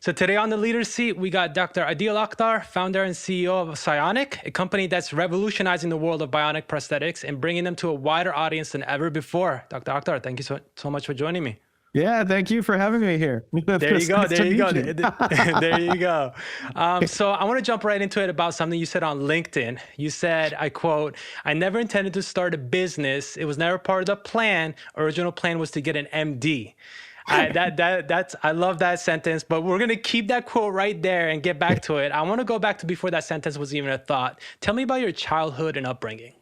So today on the Leader Seat, we got Dr. Aadeel Akhtar, founder and CEO of Psyonic, a company that's revolutionizing the world of bionic prosthetics and bringing them to a wider audience than ever before. Dr. Akhtar, thank you so much for joining me. Yeah, thank you for having me here. There you go. There you go. There you go. So I want to jump right into it about something you said on LinkedIn. You said, I quote, "I never intended to start a business. It was never part of the plan. Original plan was to get an MD." I love that sentence, but we're going to keep that quote right there and get back to it. I want to go back to before that sentence was even a thought. Tell me about your childhood and upbringing.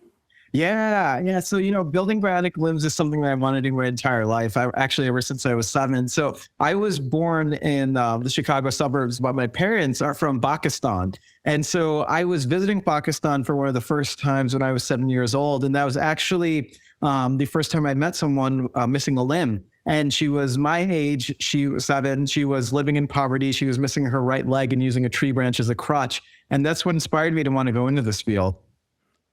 Yeah. So, building bionic limbs is something that I wanted to do my entire life. Ever since I was 7. So I was born in the Chicago suburbs, but my parents are from Pakistan. And so I was visiting Pakistan for one of the first times when I was 7 years old. And that was actually the first time I met someone missing a limb. And she was my age. She was 7. She was living in poverty. She was missing her right leg and using a tree branch as a crutch. And that's what inspired me to want to go into this field.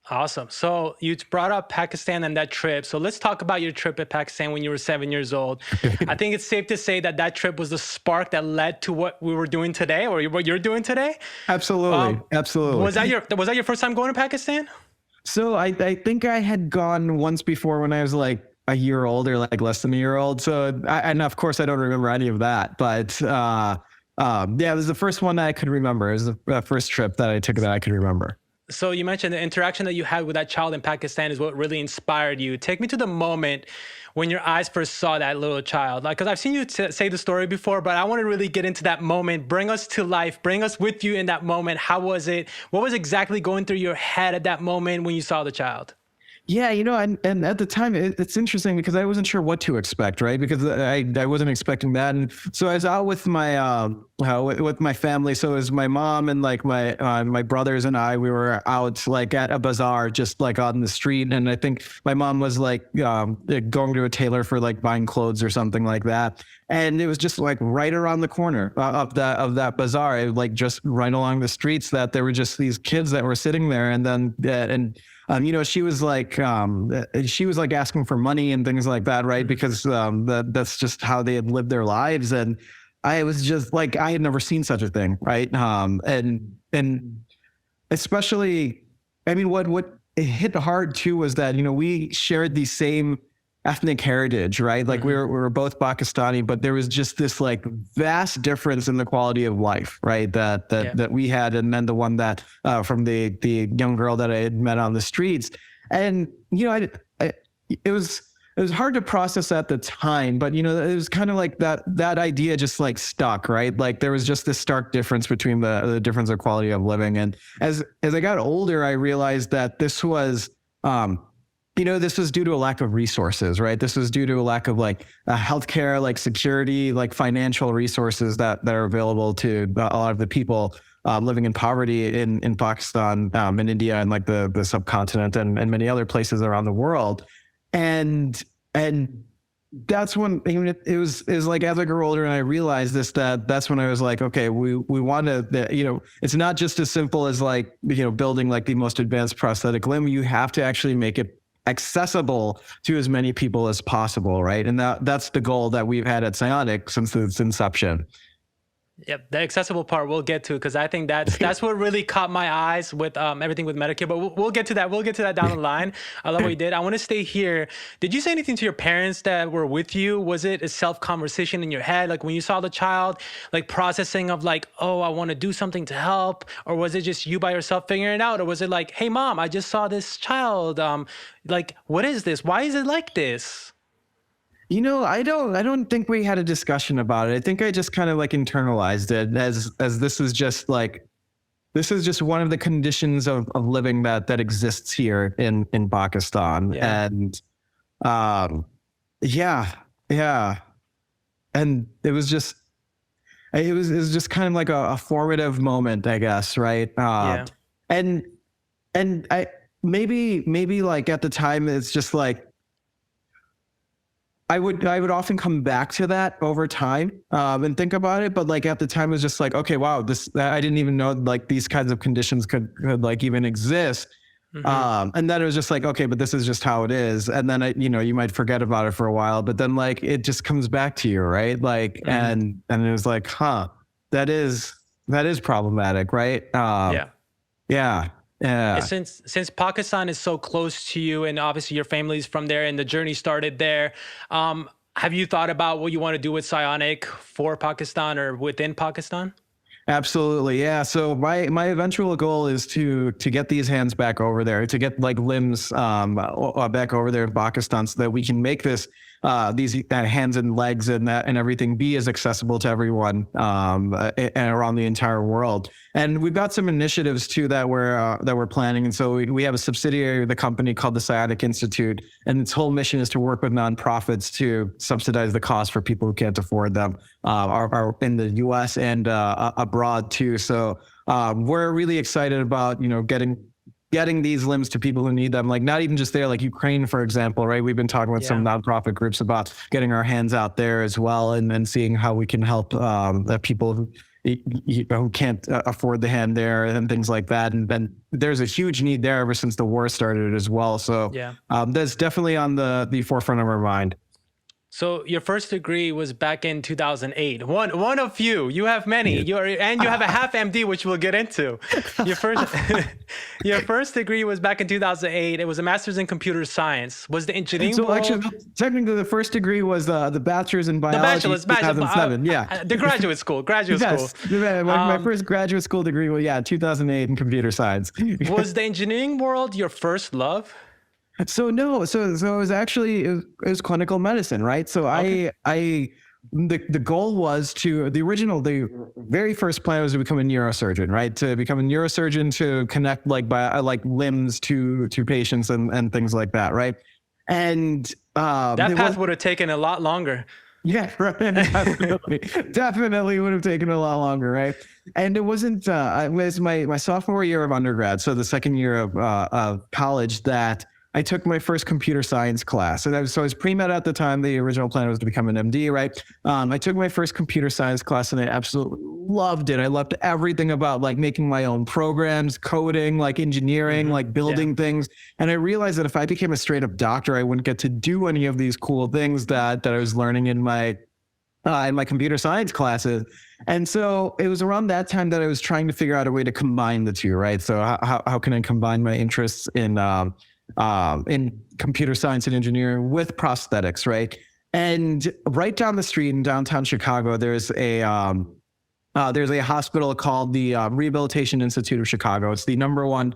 Awesome. So you brought up Pakistan and that trip. So let's talk about your trip at Pakistan when you were 7 years old. I think it's safe to say that that trip was the spark that led to what we were doing today, or what you're doing today. Absolutely. Was that your first time going to Pakistan? So I think I had gone once before when I was like a year old or like less than a year old. So and of course I don't remember any of that, but it was the first one that I could remember. It was the first trip that I took that I could remember. So you mentioned the interaction that you had with that child in Pakistan is what really inspired you. Take me to the moment when your eyes first saw that little child. Because I've seen you say the story before, but I want to really get into that moment. Bring us to life. Bring us with you in that moment. How was it? What was exactly going through your head at that moment when you saw the child? Yeah, and at the time, it's interesting because I wasn't sure what to expect, right? Because I wasn't expecting that, and so I was out with my with my family. So it was my mom and like my brothers and I. We were out like at a bazaar, just like on the street, and I think my mom was like going to a tailor for like buying clothes or something like that. And it was just like right around the corner of that bazaar, like just right along the streets, that there were just these kids that were sitting there, and then she was like asking for money and things like that, right? Because that's just how they had lived their lives. And I was just like, I had never seen such a thing, right? And especially, I mean, what it hit hard too was that, we shared the same ethnic heritage, right? Like we were both Pakistani, but there was just this like vast difference in the quality of life, right? That we had, and then the one that from the young girl that I had met on the streets, and it was hard to process at the time, but it was kind of like that idea just like stuck, right? Like there was just this stark difference between the difference of quality of living, and as I got older, I realized that this was. This was due to a lack of resources, right? This was due to a lack of like healthcare, like security, like financial resources that are available to a lot of the people living in poverty in Pakistan, in India, and like the subcontinent, and many other places around the world. And that's when it was like as I grew older and I realized that's when I was like, okay, we want to, it's not just as simple as like, building like the most advanced prosthetic limb. You have to actually make it accessible to as many people as possible, right? And that's the goal that we've had at Psyonic since its inception. Yep, the accessible part we'll get to, because I think that's what really caught my eyes with everything with Medicare. But we'll get to that. We'll get to that down the line. I love what you did. I want to stay here. Did you say anything to your parents that were with you? Was it a self-conversation in your head, like when you saw the child, like processing of like, oh, I want to do something to help, or was it just you by yourself figuring it out, or was it like, hey, mom, I just saw this child. Like, what is this? Why is it like this? I don't think we had a discussion about it. I think I just kind of like internalized it as this is just one of the conditions of living that exists here in Pakistan. Yeah. And and it was just kind of like a formative moment, I guess, right? And I maybe like at the time it's just like I would often come back to that over time and think about it, but like at the time it was just like, okay, wow, I didn't even know like these kinds of conditions could like even exist. And then it was just like, okay, but this is just how it is. And then you might forget about it for a while, but then like it just comes back to you, right? Like and it was like, that is problematic, right? Yeah. Yeah. Yeah. Since Pakistan is so close to you, and obviously your family's from there, and the journey started there, have you thought about what you want to do with Psyonic for Pakistan or within Pakistan? Absolutely. Yeah. So my eventual goal is to get these hands back over there, to get like limbs back over there in Pakistan so that we can make these hands and legs and that and everything be as accessible to everyone and around the entire world. And we've got some initiatives too that we're planning. And so we have a subsidiary of the company called the Psyonic Institute, and its whole mission is to work with nonprofits to subsidize the cost for people who can't afford them, are in the U.S. and abroad too. So we're really excited about getting these limbs to people who need them, like not even just there, like Ukraine, for example, right? We've been talking with some nonprofit groups about getting our hands out there as well, and then seeing how we can help the people who can't afford the hand there and things like that. And then there's a huge need there ever since the war started as well. So that's definitely on the forefront of our mind. So your first degree was back in 2008. One of few. You have many. You have a half MD, which we'll get into. Your first degree was back in 2008. It was a master's in computer science. Was the engineering? So actually, technically, the first degree was the bachelor's in biology. The bachelor's, 2007. Yeah. The graduate school. Yes. My first graduate school degree was 2008 in computer science. Was the engineering world your first love? So no, so it was actually it was clinical medicine, right? So okay. The goal was the very first plan was to become a neurosurgeon, right? To become a neurosurgeon, to connect like limbs to patients and things like that, right? And that path would have taken a lot longer. Yeah, right. Definitely would have taken a lot longer, right? And it wasn't. It was my sophomore year of undergrad, so the second year of college, that I took my first computer science class. And I was pre-med at the time. The original plan was to become an MD, right? I took my first computer science class and I absolutely loved it. I loved everything about like making my own programs, coding, like engineering, like building things. And I realized that if I became a straight up doctor, I wouldn't get to do any of these cool things that I was learning in my computer science classes. And so it was around that time that I was trying to figure out a way to combine the two, right? So how can I combine my interests in computer science and engineering with prosthetics, right? And right down the street in downtown Chicago, there's a hospital called the Rehabilitation Institute of Chicago. It's the number one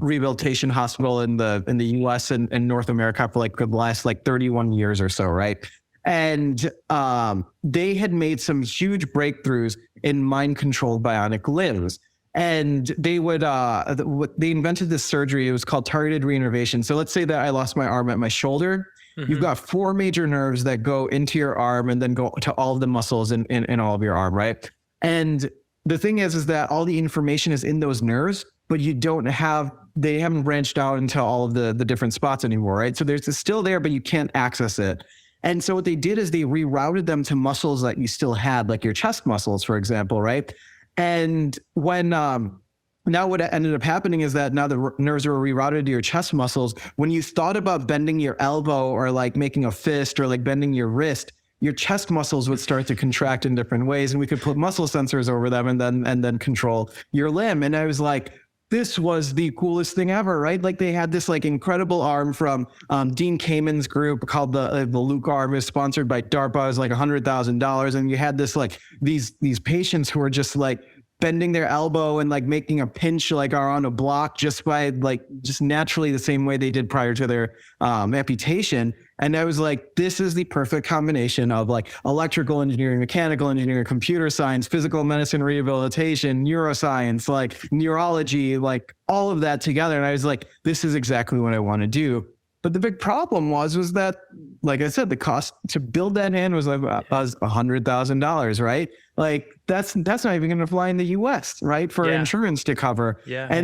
rehabilitation hospital in the U.S. and North America for like the last 31 years or so, right? And they had made some huge breakthroughs in mind-controlled bionic limbs. And they invented this surgery. It was called targeted reinnervation. So let's say that I lost my arm at my shoulder. You've got 4 major nerves that go into your arm and then go to all of the muscles in all of your arm, right? And the thing is that all the information is in those nerves, but they haven't branched out into all of the different spots anymore, right? So it's still there, but you can't access it. And so what they did is they rerouted them to muscles that you still had, like your chest muscles, for example, right? And when now what ended up happening is that now the nerves are rerouted to your chest muscles. When you thought about bending your elbow or like making a fist or like bending your wrist, your chest muscles would start to contract in different ways, and we could put muscle sensors over them and then control your limb. And I was like, this was the coolest thing ever, right? Like they had this like incredible arm from Dean Kamen's group called the Luke arm. It was sponsored by DARPA. It was like $100,000. And you had this like these patients who were just like bending their elbow and like making a pinch like are on a block just by like just naturally the same way they did prior to their amputation. And I was like, this is the perfect combination of like electrical engineering, mechanical engineering, computer science, physical medicine, rehabilitation, neuroscience, like neurology, like all of that together. And I was like, this is exactly what I want to do. But the big problem was that, like I said, the cost to build that hand was like $100,000, right? Like that's not even going to fly in the U.S., right? For insurance to cover.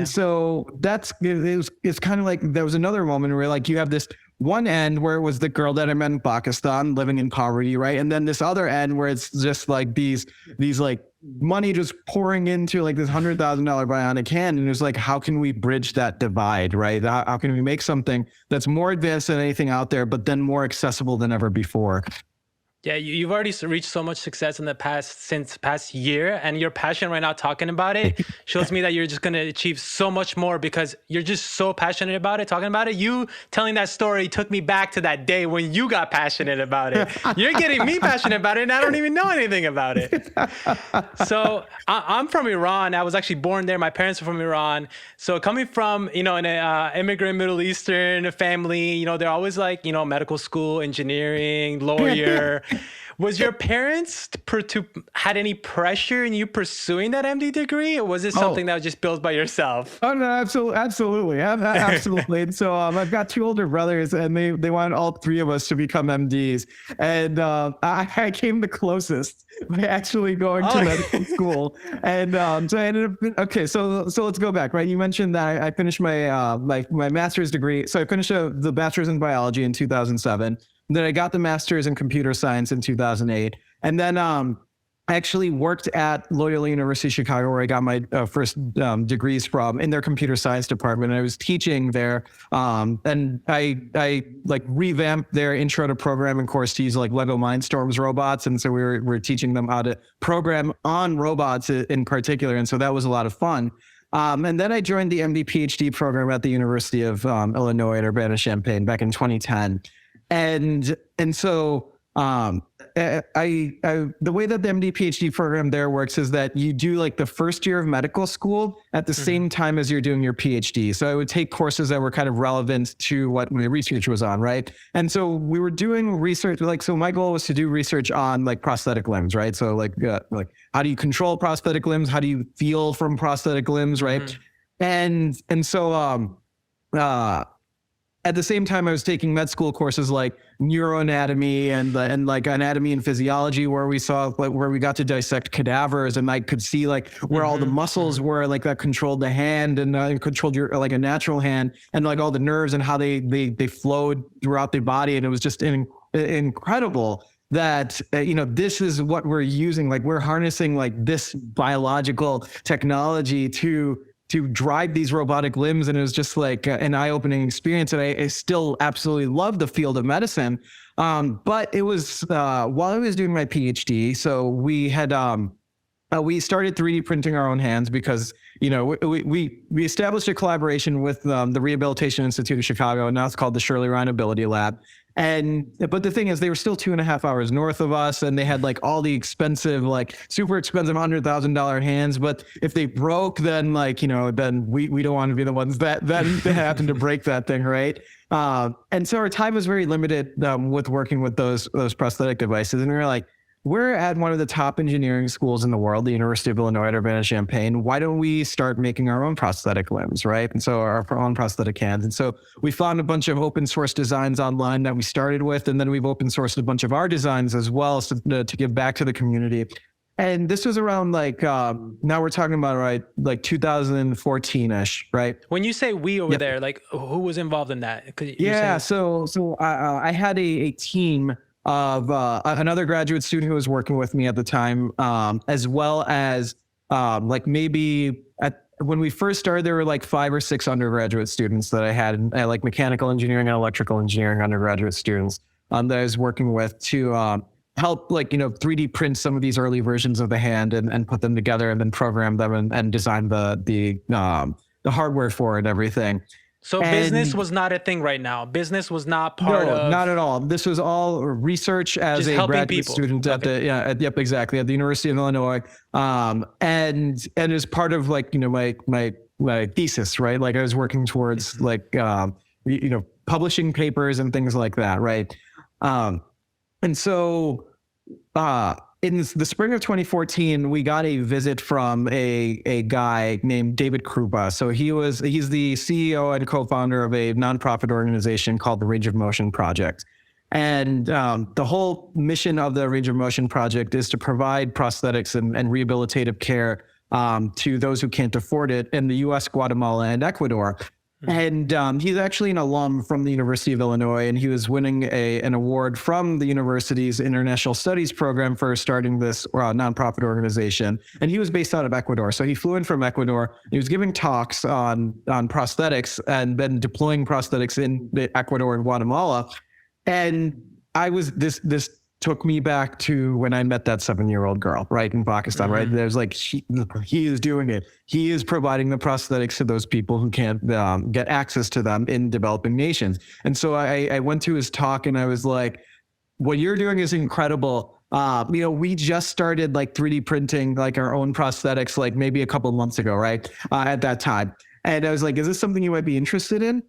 So it's kind of like there was another moment where like you have this one end where it was the girl that I met in Pakistan living in poverty, right? And then this other end where it's just like these like money just pouring into like this $100,000 bionic hand. And it's like, how can we bridge that divide, right? How can we make something that's more advanced than anything out there, but then more accessible than ever before? Yeah, you've already reached so much success in the past year, and your passion right now talking about it shows me that you're just gonna achieve so much more because you're just so passionate about it, talking about it. You telling that story took me back to that day when you got passionate about it. You're getting me passionate about it, and I don't even know anything about it. So I'm from Iran. I was actually born there. My parents are from Iran. So coming from, an immigrant Middle Eastern family, they're always like, medical school, engineering, lawyer. Was your parents had any pressure in you pursuing that MD degree, or was it something that was just built by yourself? Oh no, absolutely, absolutely. And so I've got two older brothers, and they wanted all three of us to become MDs, and I came the closest by actually going to medical school, and so I ended up. Okay, so let's go back. Right, you mentioned that I finished my master's degree. So I finished the bachelor's in biology in 2007. Then I got the master's in computer science in 2008, and then I actually worked at Loyola University Chicago, where I got my first degrees from, in their computer science department. And I was teaching there, and I like revamped their intro to programming course to use like Lego Mindstorms robots, and so we were teaching them how to program on robots in particular, and so that was a lot of fun. And then I joined the MD PhD program at the University of Illinois at Urbana-Champaign back in 2010. And so the way that the MD PhD program there works is that you do like the first year of medical school at the same time as you're doing your PhD. So I would take courses that were kind of relevant to what my research was on, right? And so we were doing research, so my goal was to do research on like prosthetic limbs, right? So like how do you control prosthetic limbs? How do you feel from prosthetic limbs, right? And so at the same time, I was taking med school courses like neuroanatomy and like anatomy and physiology, where we got to dissect cadavers, and I could see like where all the muscles were, like that controlled the hand and controlled your like a natural hand, and like all the nerves and how they flowed throughout the body, and it was just incredible that this is what we're using, like we're harnessing like this biological technology to drive these robotic limbs. And it was just like an eye-opening experience. And I still absolutely love the field of medicine. But it was while I was doing my PhD. So we had we started 3D printing our own hands because we established a collaboration with the Rehabilitation Institute of Chicago, and now it's called the Shirley Ryan Ability Lab. But the thing is, they were still 2.5 hours north of us, and they had like all the expensive, like super expensive $100,000 hands. But if they broke, then then we don't want to be the ones that happen to break that thing, right? And so our time was very limited with working with those prosthetic devices, and we were like, we're at one of the top engineering schools in the world, the University of Illinois at Urbana-Champaign. Why don't we start making our own prosthetic limbs, right? And so our own prosthetic hands. And so we found a bunch of open source designs online that we started with, and then we've open sourced a bunch of our designs as well, so to give back to the community. And this was around now we're talking about like 2014-ish, right? When you say we over there, like who was involved in that? So I had a team of another graduate student who was working with me at the time, as well as maybe when we first started, there were like 5 or 6 undergraduate students that I had, like mechanical engineering and electrical engineering undergraduate students that I was working with to help 3D print some of these early versions of the hand and put them together and then program them and design the hardware for it and everything. So business was not a thing right now. Business was not part of. Not at all. This was all research as a graduate student at the University of Illinois, and as part of my thesis, right? Like I was working towards publishing papers and things like that, right? And so in the spring of 2014, we got a visit from a guy named David Krupa. So he's the CEO and co-founder of a nonprofit organization called the Range of Motion Project. And the whole mission of the Range of Motion Project is to provide prosthetics and rehabilitative care to those who can't afford it in the US, Guatemala, and Ecuador. And he's actually an alum from the University of Illinois, and he was winning an award from the university's International Studies program for starting this nonprofit organization. And he was based out of Ecuador. So he flew in from Ecuador. He was giving talks on prosthetics and then deploying prosthetics in Ecuador and Guatemala. And I was this took me back to when I met that 7-year-old girl, right, in Pakistan, right? There's like, he is doing it. He is providing the prosthetics to those people who can't get access to them in developing nations. And so I went to his talk and I was like, what you're doing is incredible. We just started like 3D printing like our own prosthetics, like maybe a couple of months ago, right? At that time. And I was like, is this something you might be interested in?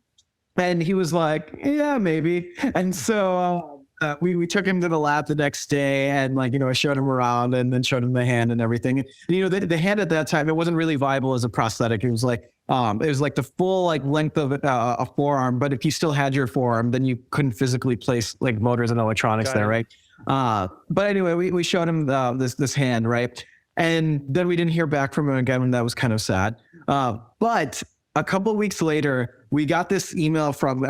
And he was like, yeah, maybe. And so we took him to the lab the next day and like, I showed him around and then showed him the hand and everything. And, the hand at that time, it wasn't really viable as a prosthetic. It was like the full like length of a forearm. But if you still had your forearm, then you couldn't physically place like motors and electronics there, right? But anyway, we showed him this hand, right? And then we didn't hear back from him again, and that was kind of sad. But a couple of weeks later, I got this email from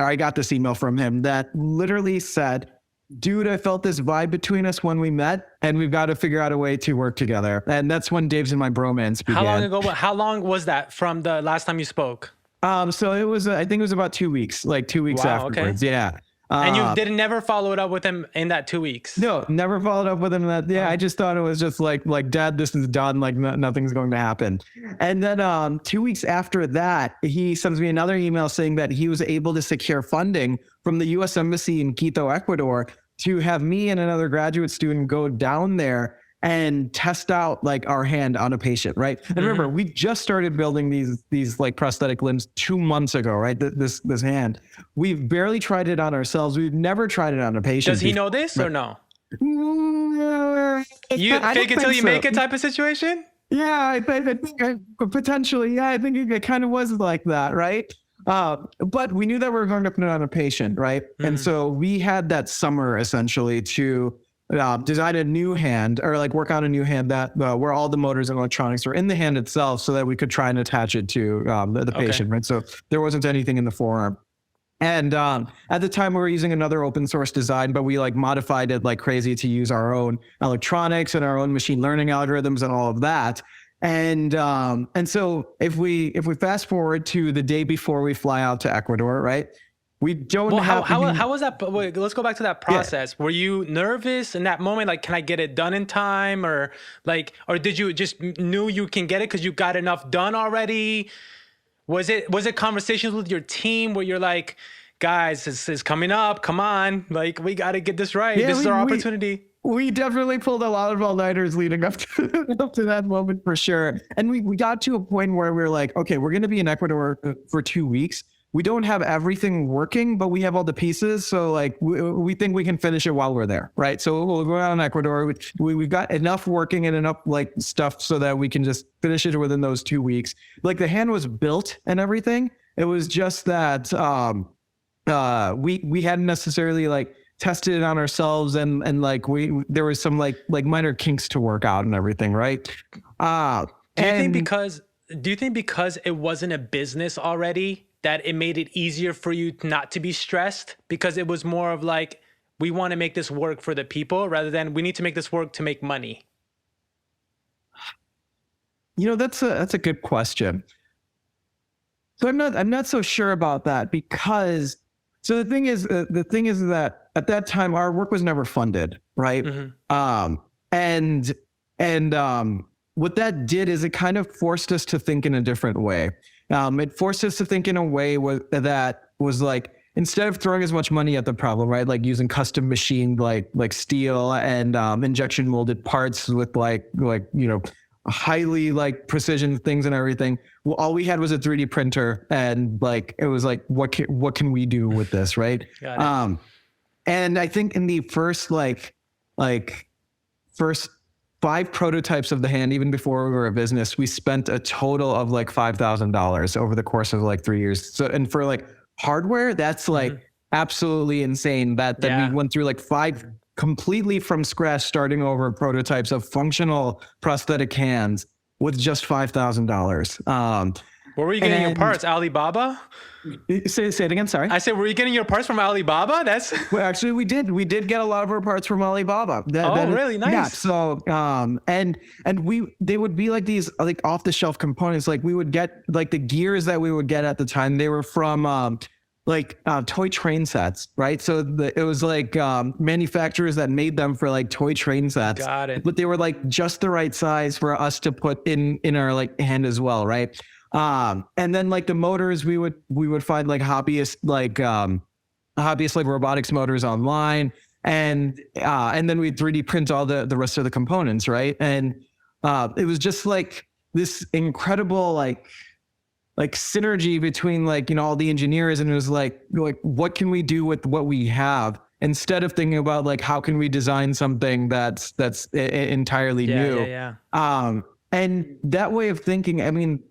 him that literally said, dude, I felt this vibe between us when we met, and we've got to figure out a way to work together. And that's when Dave's and my bromance began. How long was that from the last time you spoke? So it was, I think it was about 2 weeks, like 2 weeks afterwards. Okay. Yeah. And you never followed up with him in that 2 weeks? No, never followed up with him. I just thought it was just like, Dad, this is done. Like nothing's going to happen. And then 2 weeks after that, he sends me another email saying that he was able to secure funding from the U.S. Embassy in Quito, Ecuador, to have me and another graduate student go down there and test out like our hand on a patient, right? And remember, we just started building these like prosthetic limbs 2 months ago, right? This hand. We've barely tried it on ourselves. We've never tried it on a patient. Does he know this or no? You fake it till you make it type of situation? Yeah, I think potentially. Yeah, I think it kind of was like that, right? But we knew that we were going to put it on a patient, right? And so we had that summer essentially to design a new hand, or like work on a new hand that where all the motors and electronics were in the hand itself, so that we could try and attach it to the patient, right? So there wasn't anything in the forearm. And at the time, we were using another open source design, but we like modified it like crazy to use our own electronics and our own machine learning algorithms and all of that. And so if we fast forward to the day before we fly out to Ecuador, right? We don't know how was that? Wait, let's go back to that process. Yeah. Were you nervous in that moment? Like, can I get it done in time, or did you just knew you can get it because you got enough done already? Was it conversations with your team where you're like, guys, this is coming up. Come on, like we got to get this right. This is our opportunity. We definitely pulled a lot of all-nighters leading up to that moment for sure. And we got to a point where we were like, okay, we're going to be in Ecuador for 2 weeks. We don't have everything working, but we have all the pieces. So like, we think we can finish it while we're there, right? So we'll go out in Ecuador. We've got enough working and enough like stuff so that we can just finish it within those 2 weeks. Like the hand was built and everything. It was just that we hadn't necessarily like tested it on ourselves, and like there was some like minor kinks to work out and everything, right? Do you think because it wasn't a business already, that it made it easier for you not to be stressed, because it was more of like, we want to make this work for the people rather than we need to make this work to make money? That's a good question. So I'm not so sure about that, because the thing is that at that time our work was never funded, right? And what that did is it kind of forced us to think in a different way. It forced us to think in a way that was like, instead of throwing as much money at the problem, right? Like using custom machined like steel and injection molded parts with like highly like precision things and everything. Well, all we had was a 3D printer, and like it was like, what can we do with this, right? Got it. And I think in the first first 5 prototypes of the hand, even before we were a business, we spent a total of like $5,000 over the course of like 3 years. So, and for like hardware, that's like absolutely insane that we went through like 5 completely from scratch, starting over prototypes of functional prosthetic hands with just $5,000. Where were you getting your parts? Alibaba? Say it again. Sorry. I said, were you getting your parts from Alibaba? Well, actually, we did get a lot of our parts from Alibaba. Really? Nice. Yeah. So, and they would be like these like off the shelf components. Like we would get like the gears that we would get at the time. They were from toy train sets, right? So it was like manufacturers that made them for like toy train sets, Got it. but they were like just the right size for us to put in our like hand as well, right? And then like the motors, we would find like hobbyist like robotics motors online, and then we'd 3D print all the rest of the components, right? And it was just like this incredible like synergy between like, all the engineers, and it was like what can we do with what we have, instead of thinking about like how can we design something that's entirely new. And that way of thinking, I mean,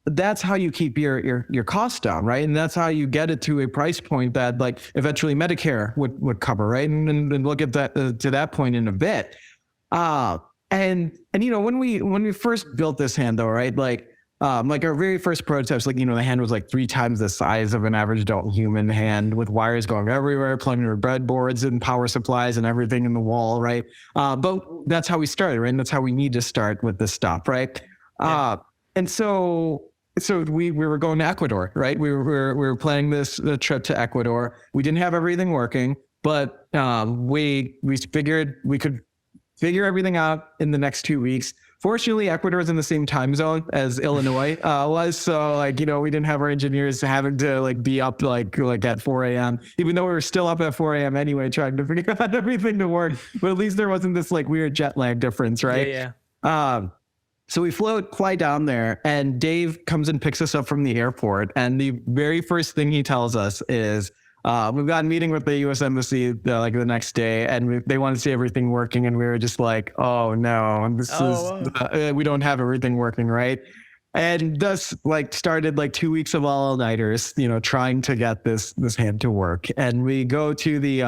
that's how you keep your costs down, right? And that's how you get it to a price point that like eventually Medicare would cover, right? And we'll get that to that point in a bit. And when we first built this hand though, right? Like our very first prototypes, like, the hand was like 3 times the size of an average adult human hand, with wires going everywhere, plugging into breadboards and power supplies and everything in the wall, right? But that's how we started, right? And that's how we need to start with this stuff, right? And so we were going to Ecuador, right? We were planning the trip to Ecuador. We didn't have everything working, but we figured we could figure everything out in the next 2 weeks. Fortunately, Ecuador is in the same time zone as Illinois was. So like, we didn't have our engineers having to like be up like at 4 a.m., even though we were still up at 4 a.m. anyway, trying to figure out everything to work. But at least there wasn't this like weird jet lag difference, right? So we fly down there, and Dave comes and picks us up from the airport. And the very first thing he tells us is, we've got a meeting with the U.S. Embassy like the next day, and they want to see everything working. And we were just like, oh no, we don't have everything working, right? And thus like started like 2 weeks of all-nighters, trying to get this hand to work. And we go to the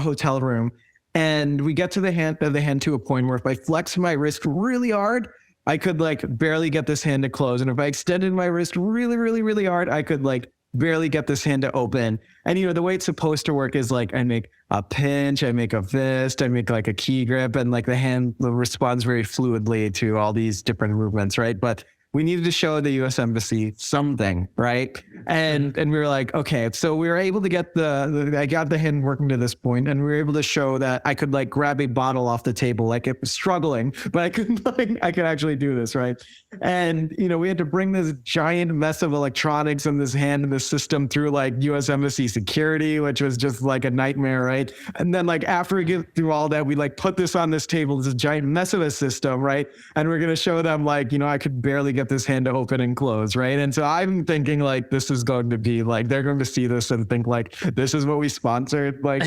hotel room, and we get to the hand to a point where if I flex my wrist really hard, I could like barely get this hand to close. And if I extended my wrist really, really, really hard, I could like barely get this hand to open. And the way it's supposed to work is like I make a pinch, I make a fist, I make like a key grip, and like the hand responds very fluidly to all these different movements, right? But we needed to show the U.S. Embassy something, right? And we were like, okay, so we were able to get I got the hand working to this point, and we were able to show that I could like grab a bottle off the table, like it was struggling, but I could actually do this, right? And we had to bring this giant mess of electronics in this hand in the system through like U.S. Embassy security, which was just like a nightmare, right? And then like after we get through all that, we like put this on this table, this giant mess of a system, right? And we're gonna show them like, I could barely get this hand to open and close, right? And so I'm thinking like this is going to be like, they're going to see this and think like, this is what we sponsored, like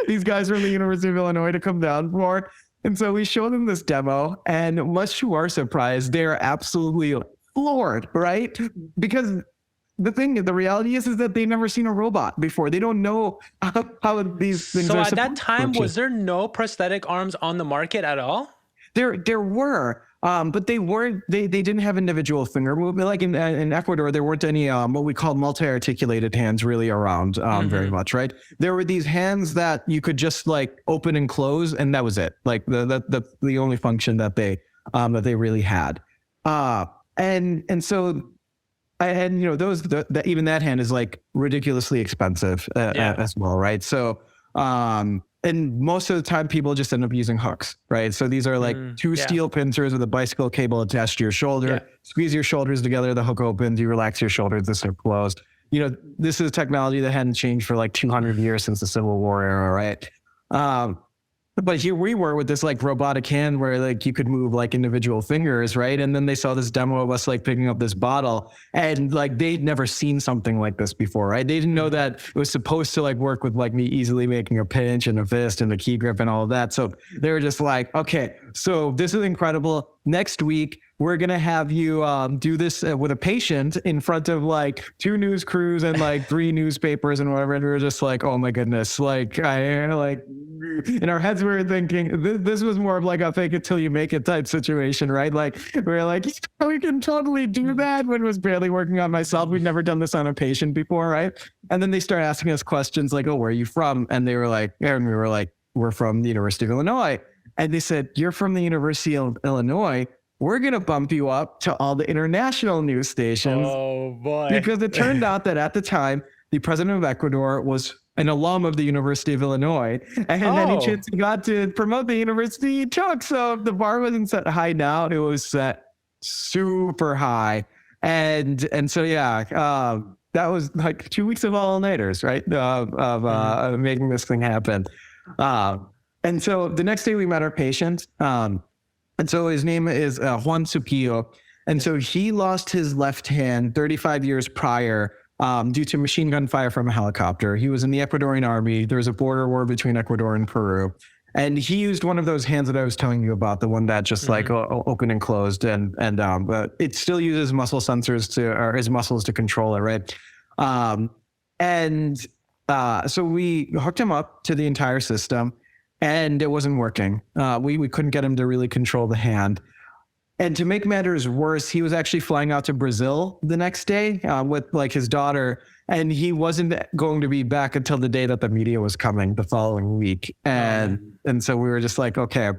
these guys from the University of Illinois to come down for. And so we show them this demo, and much to our surprise, they're absolutely floored, right? Because the reality is that they've never seen a robot before. They don't know how these things are. So at that time, was there no prosthetic arms on the market at all? There were, but they weren't. They didn't have individual finger movement. Like in Ecuador, there weren't any what we call multi-articulated hands really around very much, right? There were these hands that you could just like open and close, and that was it. Like the only function that they really had. And so even that hand is like ridiculously expensive as well, right? So and most of the time people just end up using hooks, right? So these are like two steel pincers with a bicycle cable attached to your shoulder. Squeeze your shoulders together, the hook opens, you relax your shoulders, this are closed. This is technology that hadn't changed for like 200 years since the Civil War era, right? But here we were with this like robotic hand where like you could move like individual fingers, right? And then they saw this demo of us like picking up this bottle, and like they'd never seen something like this before, right? They didn't know that it was supposed to like work with like me easily making a pinch and a fist and a key grip and all of that. So they were just like, okay, so this is incredible. Next week, we're going to have you do this with a patient in front of like 2 news crews and like 3 newspapers and whatever. And we were just like, oh my goodness. Like in our heads, we were thinking this was more of like a fake it till you make it type situation, right? Like we were like, we can totally do that, when it was barely working on myself. We'd never done this on a patient before, right? And then they started asking us questions like, oh, where are you from? And they were like, and we were like, we're from the University of Illinois. And they said, you're from the University of Illinois? we're going to bump you up to all the international news stations. Oh boy. Because it turned out that at the time, the president of Ecuador was an alum of the University of Illinois. And any chance he got to promote the university, he took. So the bar wasn't set high now. It was set super high. And so, that was like 2 weeks of all-nighters, right? Of making this thing happen. And so the next day we met our patient. And so his name is Juan Supillo. And so he lost his left hand 35 years prior due to machine gun fire from a helicopter. He was in the Ecuadorian army. There was a border war between Ecuador and Peru. And he used one of those hands that I was telling you about, the one that just like opened and closed, but it still uses muscle sensors or his muscles to control it, right? So we hooked him up to the entire system, and it wasn't working. We couldn't get him to really control the hand. And to make matters worse, he was actually flying out to Brazil the next day with like his daughter, and he wasn't going to be back until the day that the media was coming the following week. And so we were just like, okay,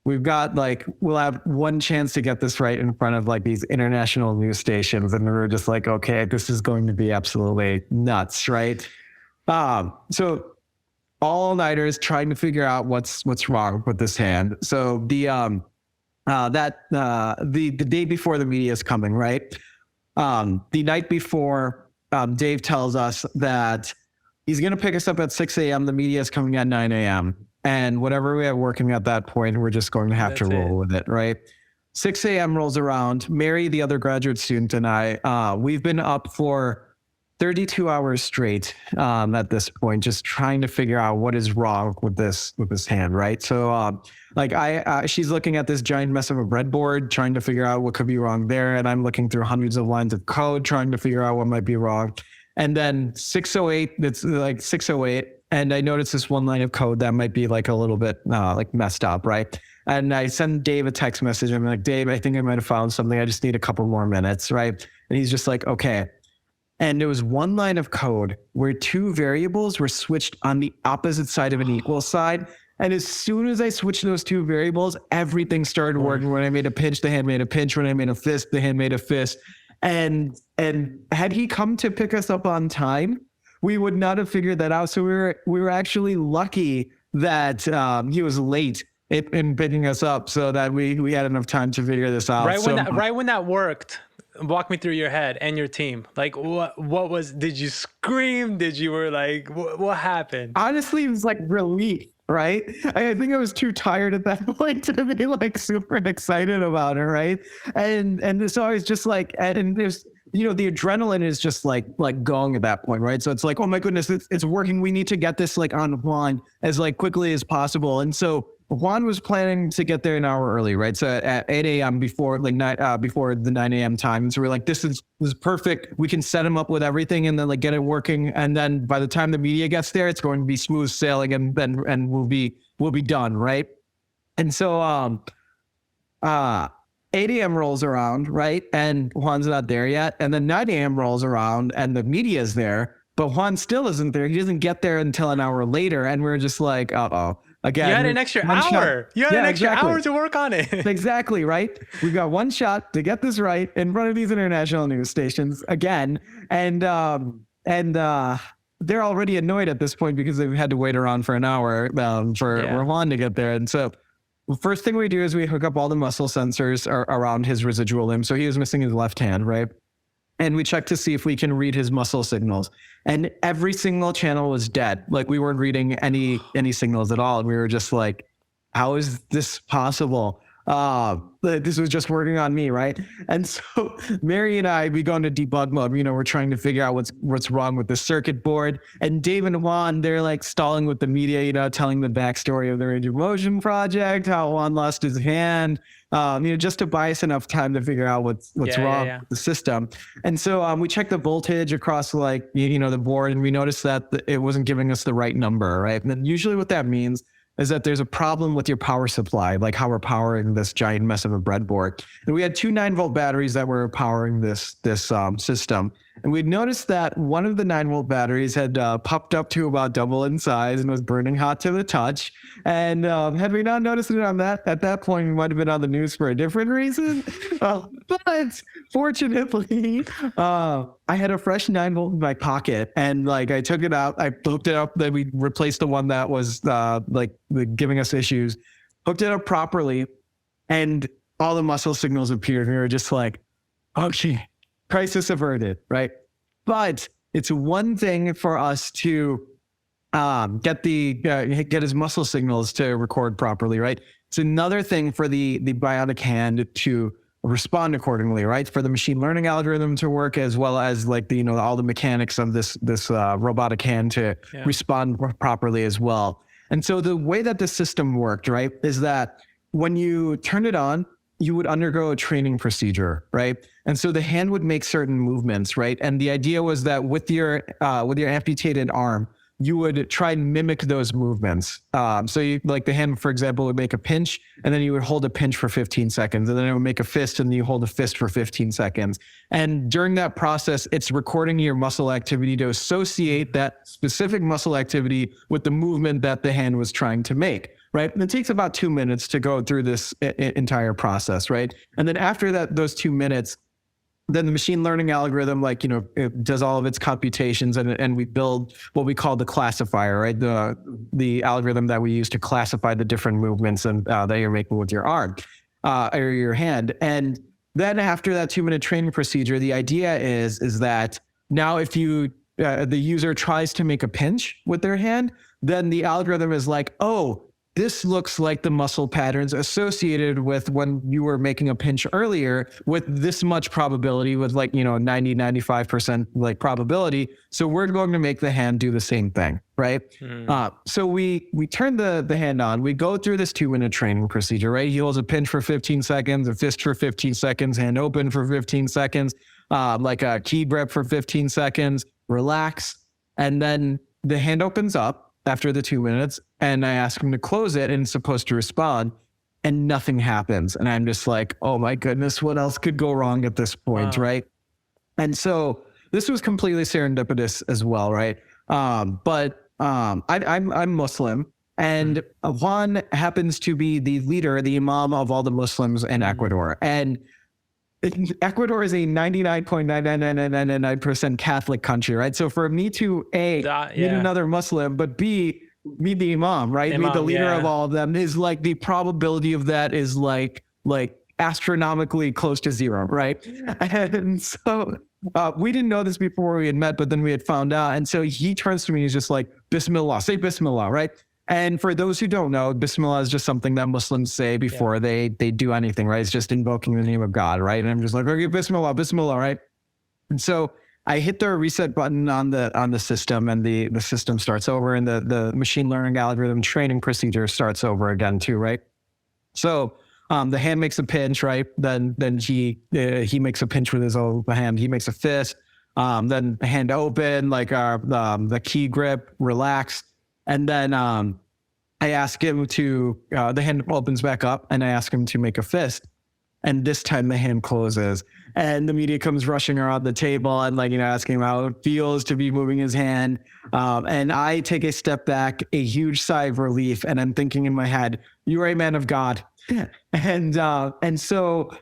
we'll have one chance to get this right in front of like these international news stations. And we were just like, okay, this is going to be absolutely nuts, right? So all-nighters trying to figure out what's wrong with this hand. So the day before the media is coming, right? The night before, Dave tells us that he's going to pick us up at 6 a.m. The media is coming at 9 a.m. And whatever we have working at that point, we're just going to have to roll with it, right? 6 a.m. rolls around. Mary, the other graduate student, and I, we've been up for 32 hours straight at this point, just trying to figure out what is wrong with this hand, right? So she's looking at this giant mess of a breadboard, trying to figure out what could be wrong there. And I'm looking through hundreds of lines of code, trying to figure out what might be wrong. And then 608, it's like 608. And I noticed this one line of code that might be like a little bit like messed up, right? And I send Dave a text message. I'm like, Dave, I think I might have found something. I just need a couple more minutes, right? And he's just like, okay. And there was one line of code where two variables were switched on the opposite side of an equal side. And as soon as I switched those two variables, everything started working. When I made a pinch, the hand made a pinch. When I made a fist, the hand made a fist. And had he come to pick us up on time, we would not have figured that out. So we were actually lucky that he was late in picking us up, so that we had enough time to figure this out. Right when that worked. Walk me through your head and your team. Like, did you scream? Were like, what happened? Honestly, it was like relief, right? I think I was too tired at that point to be like super excited about it, right? And so I was just like, and there's, the adrenaline is just like going at that point, right? So it's like, oh my goodness, it's working. We need to get this like online as like quickly as possible. And so Juan was planning to get there an hour early, right? So at 8 a.m. before the 9 a.m. time. So we're like, this is perfect. We can set him up with everything and then like get it working. And then by the time the media gets there, it's going to be smooth sailing and we'll be done, right? And so 8 a.m. rolls around, right? And Juan's not there yet. And then 9 a.m. rolls around and the media is there, but Juan still isn't there. He doesn't get there until an hour later. And we're just like, uh-oh. Again, you had an extra hour. You had an extra hour to work on it. Exactly, right? We've got one shot to get this right in front of these international news stations again. And they're already annoyed at this point because they've had to wait around for an hour for Juan to get there. And so the first thing we do is we hook up all the muscle sensors around his residual limb. So he was missing his left hand, right? And we checked to see if we can read his muscle signals. And every single channel was dead. Like we weren't reading any signals at all. And we were just like, how is this possible? This was just working on me, right? And so Mary and I, we go into debug mode. We're trying to figure out what's wrong with the circuit board. And Dave and Juan, they're like stalling with the media, telling the backstory of the range of motion project, how Juan lost his hand, just to buy us enough time to figure out what's wrong with the system. And so we checked the voltage across the board, and we noticed that it wasn't giving us the right number, right? And then usually what that means is that there's a problem with your power supply, like how we're powering this giant mess of a breadboard. And we had two 9-volt batteries that were powering this system. And we'd noticed that one of the 9-volt batteries had popped up to about double in size and was burning hot to the touch. And had we not noticed it at that point, we might have been on the news for a different reason. But fortunately, I had a fresh 9-volt in my pocket, and like I took it out, I hooked it up. Then we replaced the one that was giving us issues, hooked it up properly, and all the muscle signals appeared. We were just like, okay, crisis averted, right? But it's one thing for us to get his muscle signals to record properly, right? It's another thing for the bionic hand to respond accordingly, right? For the machine learning algorithm to work, as well as like all the mechanics of this robotic hand to respond properly as well. And so the way that the system worked, right, is that when you turn it on, you would undergo a training procedure, right? And so the hand would make certain movements, right? And the idea was that with your amputated arm, you would try and mimic those movements. So you, like the hand, for example, would make a pinch, and then you would hold a pinch for 15 seconds, and then it would make a fist, and then you hold a fist for 15 seconds. And during that process, it's recording your muscle activity to associate that specific muscle activity with the movement that the hand was trying to make, right? And it takes about 2 minutes to go through this entire process, right? And then after those 2 minutes, then the machine learning algorithm, it does all of its computations, and we build what we call the classifier, right? The algorithm that we use to classify the different movements that you're making with your arm or your hand. And then after that 2-minute training procedure, the idea is that now if the user tries to make a pinch with their hand, then the algorithm is like, oh, this looks like the muscle patterns associated with when you were making a pinch earlier with this much probability, with 95% probability. So we're going to make the hand do the same thing, right? So we turn the hand on. We go through this 2-minute training procedure, right? He holds a pinch for 15 seconds, a fist for 15 seconds, hand open for 15 seconds, like a key grip for 15 seconds, relax. And then the hand opens up after the 2 minutes, and I ask him to close it, and it's supposed to respond, and nothing happens. And I'm just like, oh my goodness, what else could go wrong at this point, right? And so this was completely serendipitous as well, right? I'm Muslim, and Juan happens to be the leader, the imam of all the Muslims in Ecuador. And Ecuador is a 99.99999% Catholic country, right? So for me to meet another Muslim, but B, meet the imam, right? Meet the leader of all of them, is like the probability of that is like astronomically close to zero, right? And so we didn't know this before we had met, but then we had found out. And so he turns to me and he's just like, Bismillah, say Bismillah, right? And for those who don't know, Bismillah is just something that Muslims say before they do anything, right? It's just invoking the name of God, right? And I'm just like, okay, Bismillah, Bismillah, right? And so I hit the reset button on the system, and the system starts over, and the machine learning algorithm training procedure starts over again too, right? So the hand makes a pinch, right? Then he makes a pinch with his own hand. He makes a fist. Then the hand open, the key grip, relax. And then I ask him to, the hand opens back up, and I ask him to make a fist. And this time the hand closes, and the media comes rushing around the table and asking him how it feels to be moving his hand. And I take a step back, a huge sigh of relief. And I'm thinking in my head, you are a man of God. And so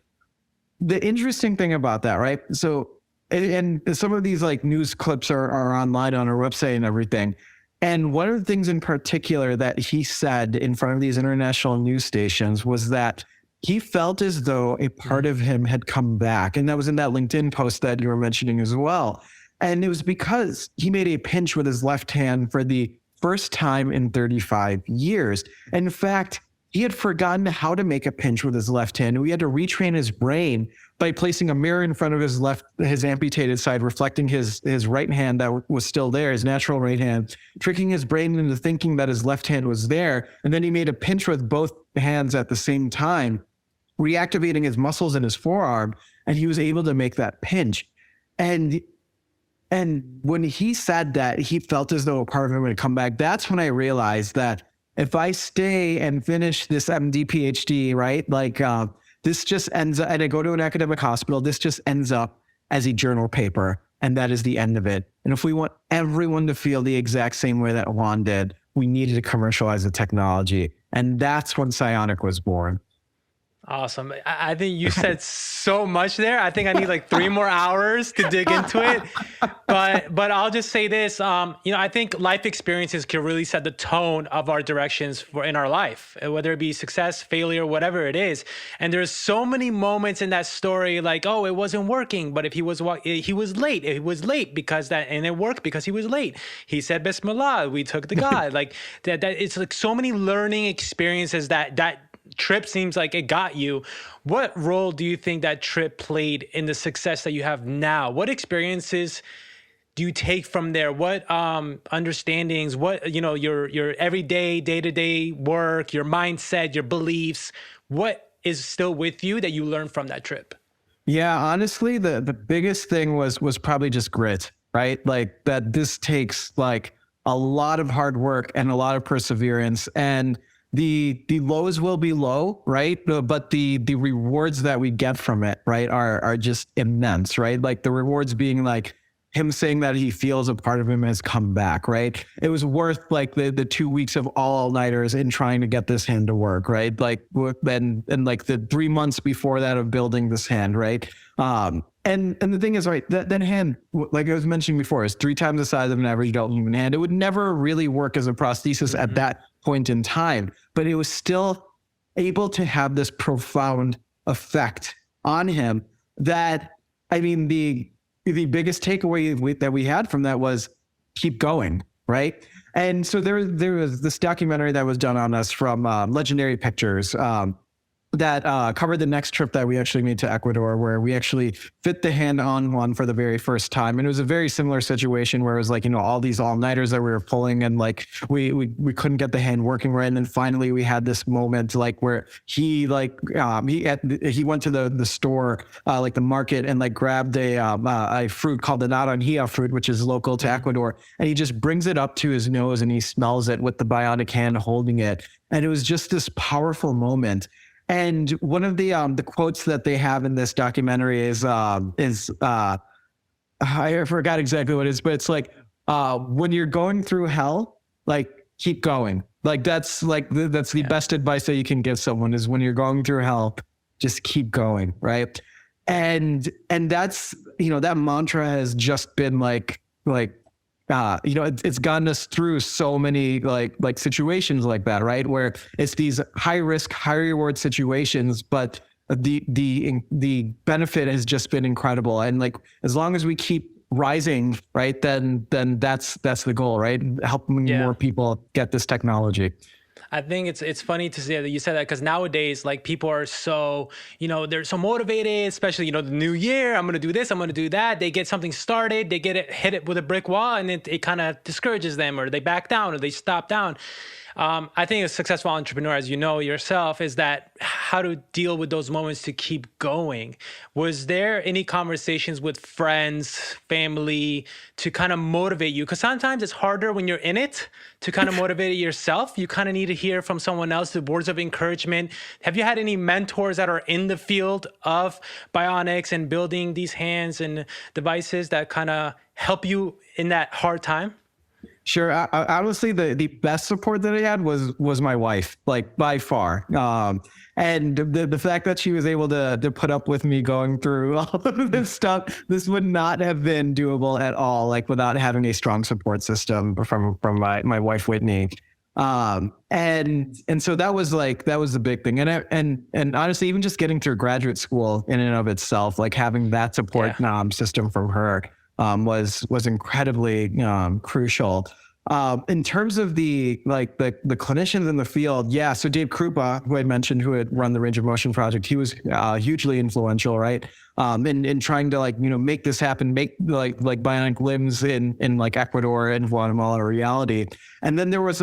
the interesting thing about that, right? So, and some of these news clips are online on our website and everything. And one of the things in particular that he said in front of these international news stations was that he felt as though a part of him had come back. And that was in that LinkedIn post that you were mentioning as well. And it was because he made a pinch with his left hand for the first time in 35 years. In fact, he had forgotten how to make a pinch with his left hand. We had to retrain his brain by placing a mirror in front of his amputated side, reflecting his right hand that was still there, his natural right hand, tricking his brain into thinking that his left hand was there. And then he made a pinch with both hands at the same time, reactivating his muscles in his forearm, and he was able to make that pinch. And when he said that, he felt as though a part of him had come back. That's when I realized that if I stay and finish this MD PhD, right, this just ends up, and I go to an academic hospital, this just ends up as a journal paper. and that is the end of it. And if we want everyone to feel the exact same way that Juan did, we needed to commercialize the technology. And that's when Psyonic was born. Awesome. I think you said so much there. I think I need like 3 more hours to dig into it. But I'll just say this. I think life experiences can really set the tone of our directions in our life, whether it be success, failure, whatever it is. And there's so many moments in that story, like, oh, it wasn't working. But if he was late. He was late because and it worked because he was late. He said Bismillah. We took the God. Like that. It's like so many learning experiences that trip seems like it got you. What role do you think that trip played in the success that you have now? What experiences do you take from there? What understandings, what, your everyday, day-to-day work, your mindset, your beliefs, what is still with you that you learned from that trip? Yeah, honestly, the biggest thing was probably just grit, right? Like that this takes like a lot of hard work and a lot of perseverance, and the lows will be low, right? But the rewards that we get from it, right, are just immense, right? Like the rewards being like him saying that he feels a part of him has come back, right? It was worth like the 2 weeks of all-nighters in trying to get this hand to work, right? Like and like the 3 months before that of building this hand, right? And the thing is, right, that hand, like I was mentioning before, is 3 times the size of an average adult human hand. It would never really work as a prosthesis at that point in time, but it was still able to have this profound effect on him that, I mean, the biggest takeaway that we had from that was keep going, right? And so there was this documentary that was done on us from Legendary Pictures that covered the next trip that we actually made to Ecuador, where we actually fit the hand on one for the very first time. And it was a very similar situation where it was like, all these all-nighters that we were pulling, and like we couldn't get the hand working right. And then finally we had this moment like where he went to the store, like the market, and like grabbed a fruit called the naranjilla fruit, which is local to Ecuador. And he just brings it up to his nose and he smells it with the bionic hand holding it. And it was just this powerful moment. And one of the quotes that they have in this documentary is I forgot exactly what it is, but it's like when you're going through hell, like keep going. Like that's the best advice that you can give someone, is when you're going through hell, just keep going, right? And that's, that mantra has just been it's gotten us through so many like situations like that, right? Where it's these high risk, high reward situations, but the benefit has just been incredible. And like, as long as we keep rising, right, then that's the goal, right? Helping more people get this technology. I think it's funny to say that you said that, because nowadays, like, people are so, they're so motivated, especially, the new year, I'm going to do this, I'm going to do that. They get something started, they hit it with a brick wall, and it kind of discourages them, or they back down, or they stop down. I think a successful entrepreneur, as you know yourself, is that how to deal with those moments to keep going. Was there any conversations with friends, family, to kind of motivate you? Because sometimes it's harder when you're in it to kind of motivate yourself. You kind of need to hear from someone else, the words of encouragement. Have you had any mentors that are in the field of bionics and building these hands and devices that kind of help you in that hard time? Sure. Honestly, the best support that I had was my wife, like by far. And the fact that she was able to put up with me going through all of this stuff, this would not have been doable at all, like without having a strong support system from my wife, Whitney. And so that was the big thing. And honestly, even just getting through graduate school in and of itself, like having that support system from her was incredibly crucial. In terms of the clinicians in the field, so Dave Krupa, who I mentioned, who had run the Range of Motion project, he was hugely influential, right? In trying to make this happen, make like bionic limbs in like Ecuador and Guatemala a reality. And then there's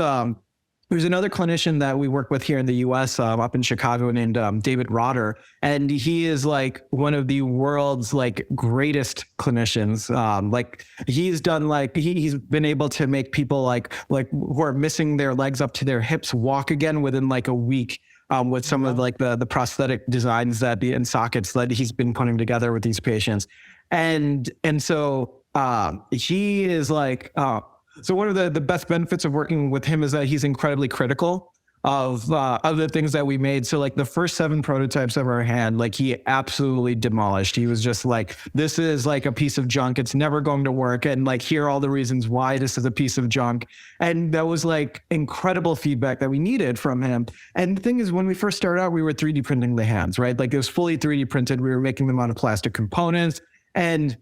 another clinician that we work with here in the U.S. Up in Chicago named David Rotter, and he is like one of the world's like greatest clinicians. Like he's done he's been able to make people like who are missing their legs up to their hips walk again within like a week. With some of like the prosthetic designs and sockets that he's been putting together with these patients. And so he is like, so one of the best benefits of working with him is that he's incredibly critical of the things that we made. So like the first 7 prototypes of our hand, like he absolutely demolished. He was just like, this is like a piece of junk. It's never going to work. And like, here are all the reasons why this is a piece of junk. And that was like incredible feedback that we needed from him. And the thing is, when we first started out, we were 3D printing the hands, right? Like it was fully 3D printed. We were making them out of plastic components. And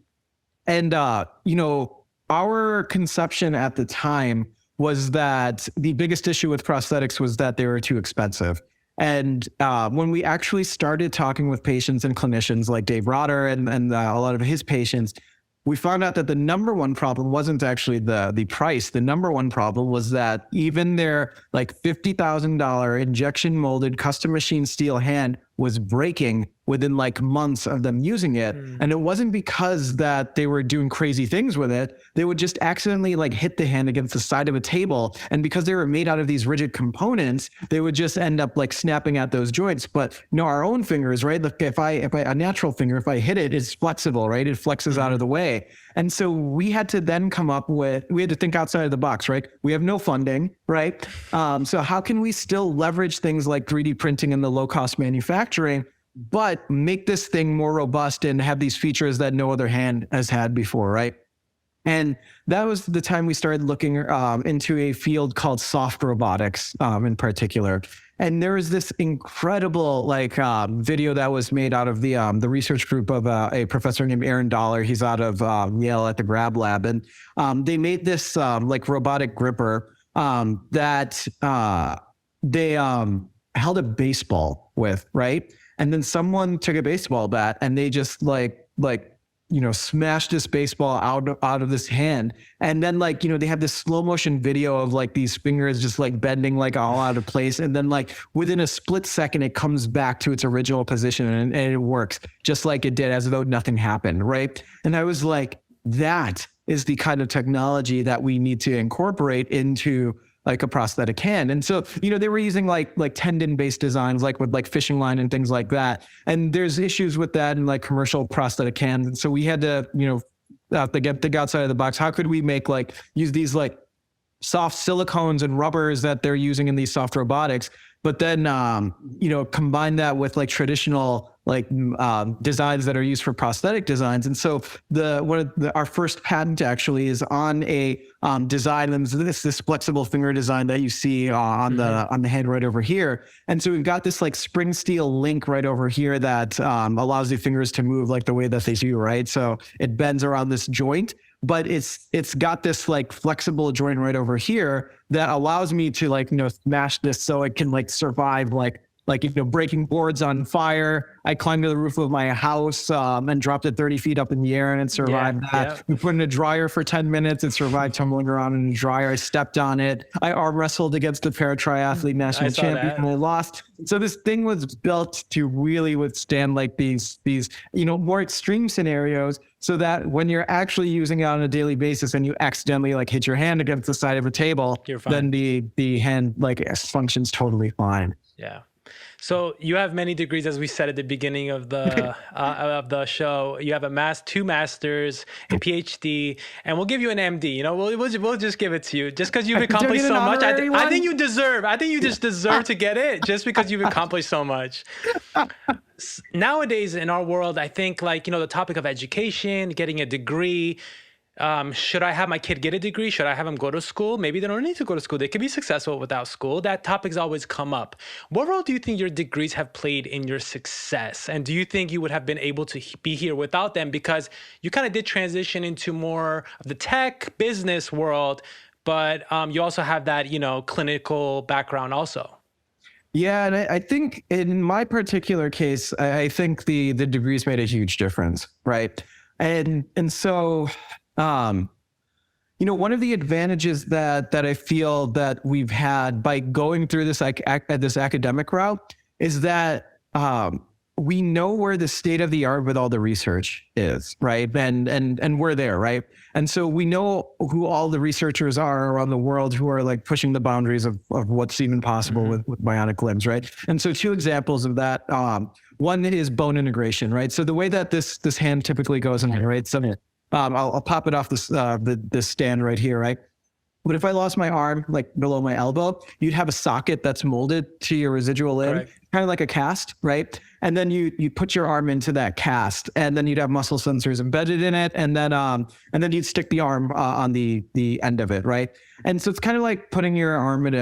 you know, our conception at the time was that the biggest issue with prosthetics was that they were too expensive. And when we actually started talking with patients and clinicians like Dave Rotter and a lot of his patients, we found out that the number one problem wasn't actually the price. The number one problem was that even their like $50,000 injection molded custom machine steel hand was breaking within like months of them using it. And it wasn't because that they were doing crazy things with it. They would just accidentally like hit the hand against the side of a table. And because they were made out of these rigid components, they would just end up like snapping at those joints. But you know, our own fingers, right? Like if I a natural finger, if I hit it, it's flexible, right? It flexes out of the way. And so we had to then we had to think outside of the box, right? We have no funding, right? So how can we still leverage things like 3D printing and the low cost manufacturing, but make this thing more robust and have these features that no other hand has had before, right? And that was the time we started looking into a field called soft robotics in particular. And there was this incredible like video that was made out of the research group of a professor named Aaron Dollar. He's out of Yale at the Grab Lab. And they made this like robotic gripper that they held a baseball with, right? And then someone took a baseball bat and they just like you know, smashed this baseball out of this hand. And then like, you know, they have this slow motion video of like these fingers just like bending like all out of place. And then like within a split second, it comes back to its original position and it works just like it did, as though nothing happened, right? And I was like, that is the kind of technology that we need to incorporate into like a prosthetic hand. And so, you know, they were using like tendon-based designs, like with like fishing line and things like that. And there's issues with that in like commercial prosthetic hands. And so we had to, you know, think outside of the box. How could we use these like soft silicones and rubbers that they're using in these soft robotics, but then, you know, combine that with like traditional designs that are used for prosthetic designs. And so our first patent actually is on a design, this flexible finger design that you see on the hand right over here. And so we've got this like spring steel link right over here that allows the fingers to move like the way that they do, right? So it bends around this joint, but it's got this like flexible joint right over here that allows me to like, you know, smash this so it can like survive like, you know, breaking boards on fire. I climbed to the roof of my house and dropped it 30 feet up in the air and it survived that. Yeah. We put it in a dryer for 10 minutes. It survived tumbling around in the dryer. I stepped on it. I arm wrestled against a para-triathlete national champion and I lost. So this thing was built to really withstand like these, you know, more extreme scenarios, so that when you're actually using it on a daily basis and you accidentally like hit your hand against the side of a table, then the hand like functions totally fine. Yeah. So you have many degrees, as we said at the beginning of the show. You have two masters, a PhD, and we'll give you an MD. You know, we'll just give it to you just because you've accomplished so much. I think you deserve. I think you just deserve to get it just because you've accomplished so much. Nowadays in our world, I think like, you know, the topic of education, getting a degree. Should I have my kid get a degree? Should I have them go to school? Maybe they don't need to go to school. They could be successful without school. That topic's always come up. What role do you think your degrees have played in your success? And do you think you would have been able to be here without them? Because you kind of did transition into more of the tech business world, but you also have that, you know, clinical background also. Yeah, and I think in my particular case, I think the degrees made a huge difference, right? And so, you know, one of the advantages that I feel that we've had by going through this this academic route is that we know where the state of the art with all the research is, right? And we're there, right? And so we know who all the researchers are around the world who are like pushing the boundaries of what's even possible with bionic limbs, right? And so 2 examples of that. One is bone integration, right? So the way that this hand typically goes in here, right? So I'll pop it off this stand right here, right? But if I lost my arm, like below my elbow, you'd have a socket that's molded to your residual limb, Correct. kind of like a cast, right? And then you put your arm into that cast, and then you'd have muscle sensors embedded in it, and then you'd stick the arm on the end of it, right? And so it's kind of like putting your arm in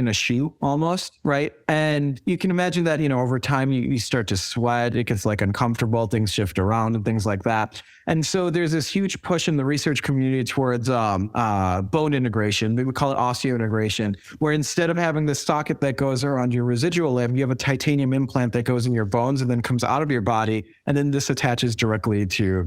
a shoe almost, right? And you can imagine that, over time you start to sweat, it gets like uncomfortable, things shift around and things like that. And so there's this huge push in the research community towards bone integration. We call it osseointegration, where instead of having the socket that goes around your residual limb, you have a titanium implant that goes in your bones and then comes out of your body, and then this attaches directly to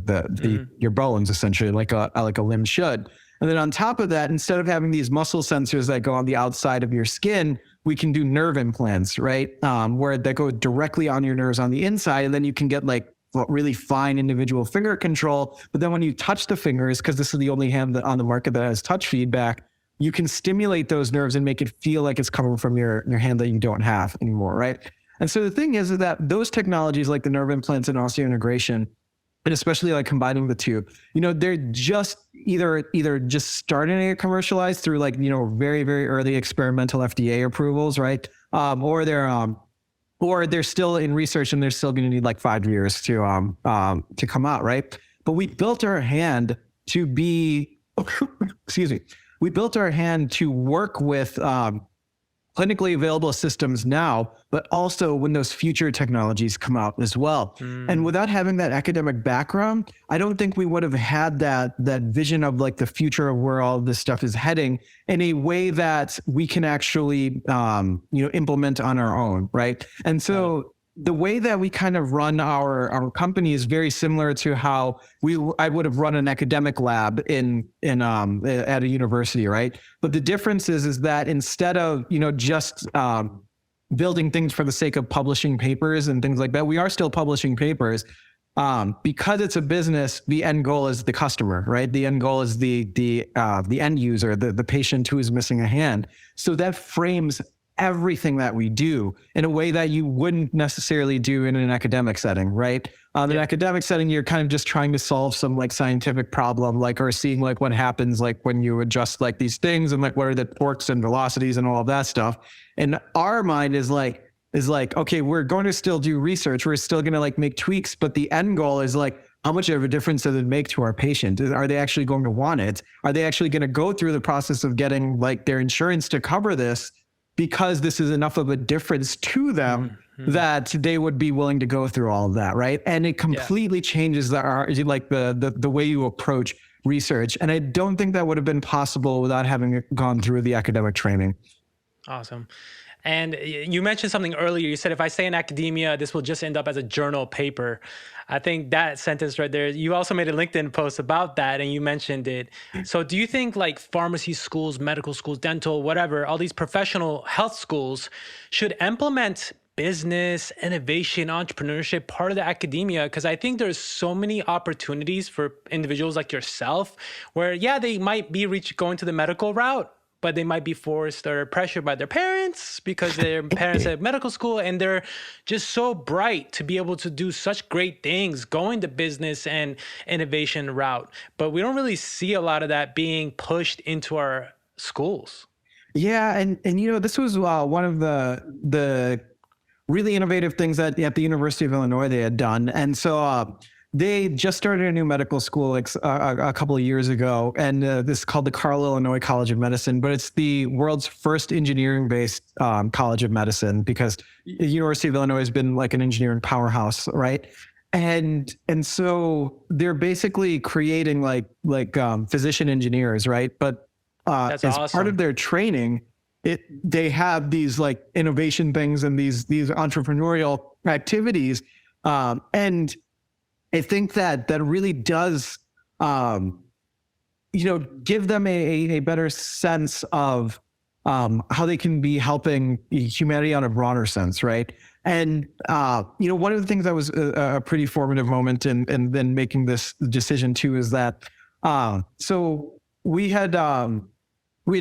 your bones, essentially, like a limb should. And then on top of that, instead of having these muscle sensors that go on the outside of your skin, we can do nerve implants, right? Where that go directly on your nerves on the inside, and then you can get like really fine individual finger control. But then when you touch the fingers, because this is the only hand on the market that has touch feedback, you can stimulate those nerves and make it feel like it's coming from your hand that you don't have anymore, right? And so the thing is that those technologies like the nerve implants and osseointegration, and especially like combining the two, they're just either just starting to get commercialized through like, very, very early experimental FDA approvals, right? Or they're still in research and they're still going to need like 5 years to come out, right? But we built our hand to be, excuse me, we built our hand to work with clinically available systems now, but also when those future technologies come out as well. And without having that academic background, I don't think we would have had that vision of like the future of where all this stuff is heading in a way that we can actually, implement on our own, right? And so the way that we kind of run our company is very similar to how I would have run an academic lab at a university, right? But the difference is that instead of just building things for the sake of publishing papers and things like that, we are still publishing papers. Because it's a business, the end goal is the customer, right? The end goal is the end user, the patient who is missing a hand. So that frames everything that we do in a way that you wouldn't necessarily do in an academic setting, right? In an academic setting, you're kind of just trying to solve some like scientific problem, like, or seeing like what happens like when you adjust like these things and like what are the torques and velocities and all of that stuff. And our mind is like, okay, we're going to still do research. We're still going to like make tweaks, but the end goal is like, how much of a difference does it make to our patient? Are they actually going to want it? Are they actually going to go through the process of getting like their insurance to cover this, because this is enough of a difference to them that they would be willing to go through all of that, right? And it completely changes the way you approach research. And I don't think that would have been possible without having gone through the academic training. Awesome. And you mentioned something earlier. You said, if I stay in academia, this will just end up as a journal paper. I think that sentence right there, you also made a LinkedIn post about that and you mentioned it. So do you think like pharmacy schools, medical schools, dental, whatever, all these professional health schools should implement business, innovation, entrepreneurship, part of the academia? Because I think there's so many opportunities for individuals like yourself where, they might be going to the medical route, but they might be forced or pressured by their parents because their parents at medical school, and they're just so bright to be able to do such great things going the business and innovation route. But we don't really see a lot of that being pushed into our schools. Yeah, and this was one of the really innovative things that at the University of Illinois they had done. And so they just started a new medical school a couple of years ago, and this is called the Carle Illinois College of Medicine, but it's the world's first engineering-based college of medicine, because the University of Illinois has been like an engineering powerhouse, right? And so they're basically creating like physician engineers, right? But That's as awesome. part of their training, they have these like innovation things and these entrepreneurial activities, and I think that really does, give them a better sense of how they can be helping humanity on a broader sense, right? And one of the things that was a pretty formative moment in then making this decision too is that so we had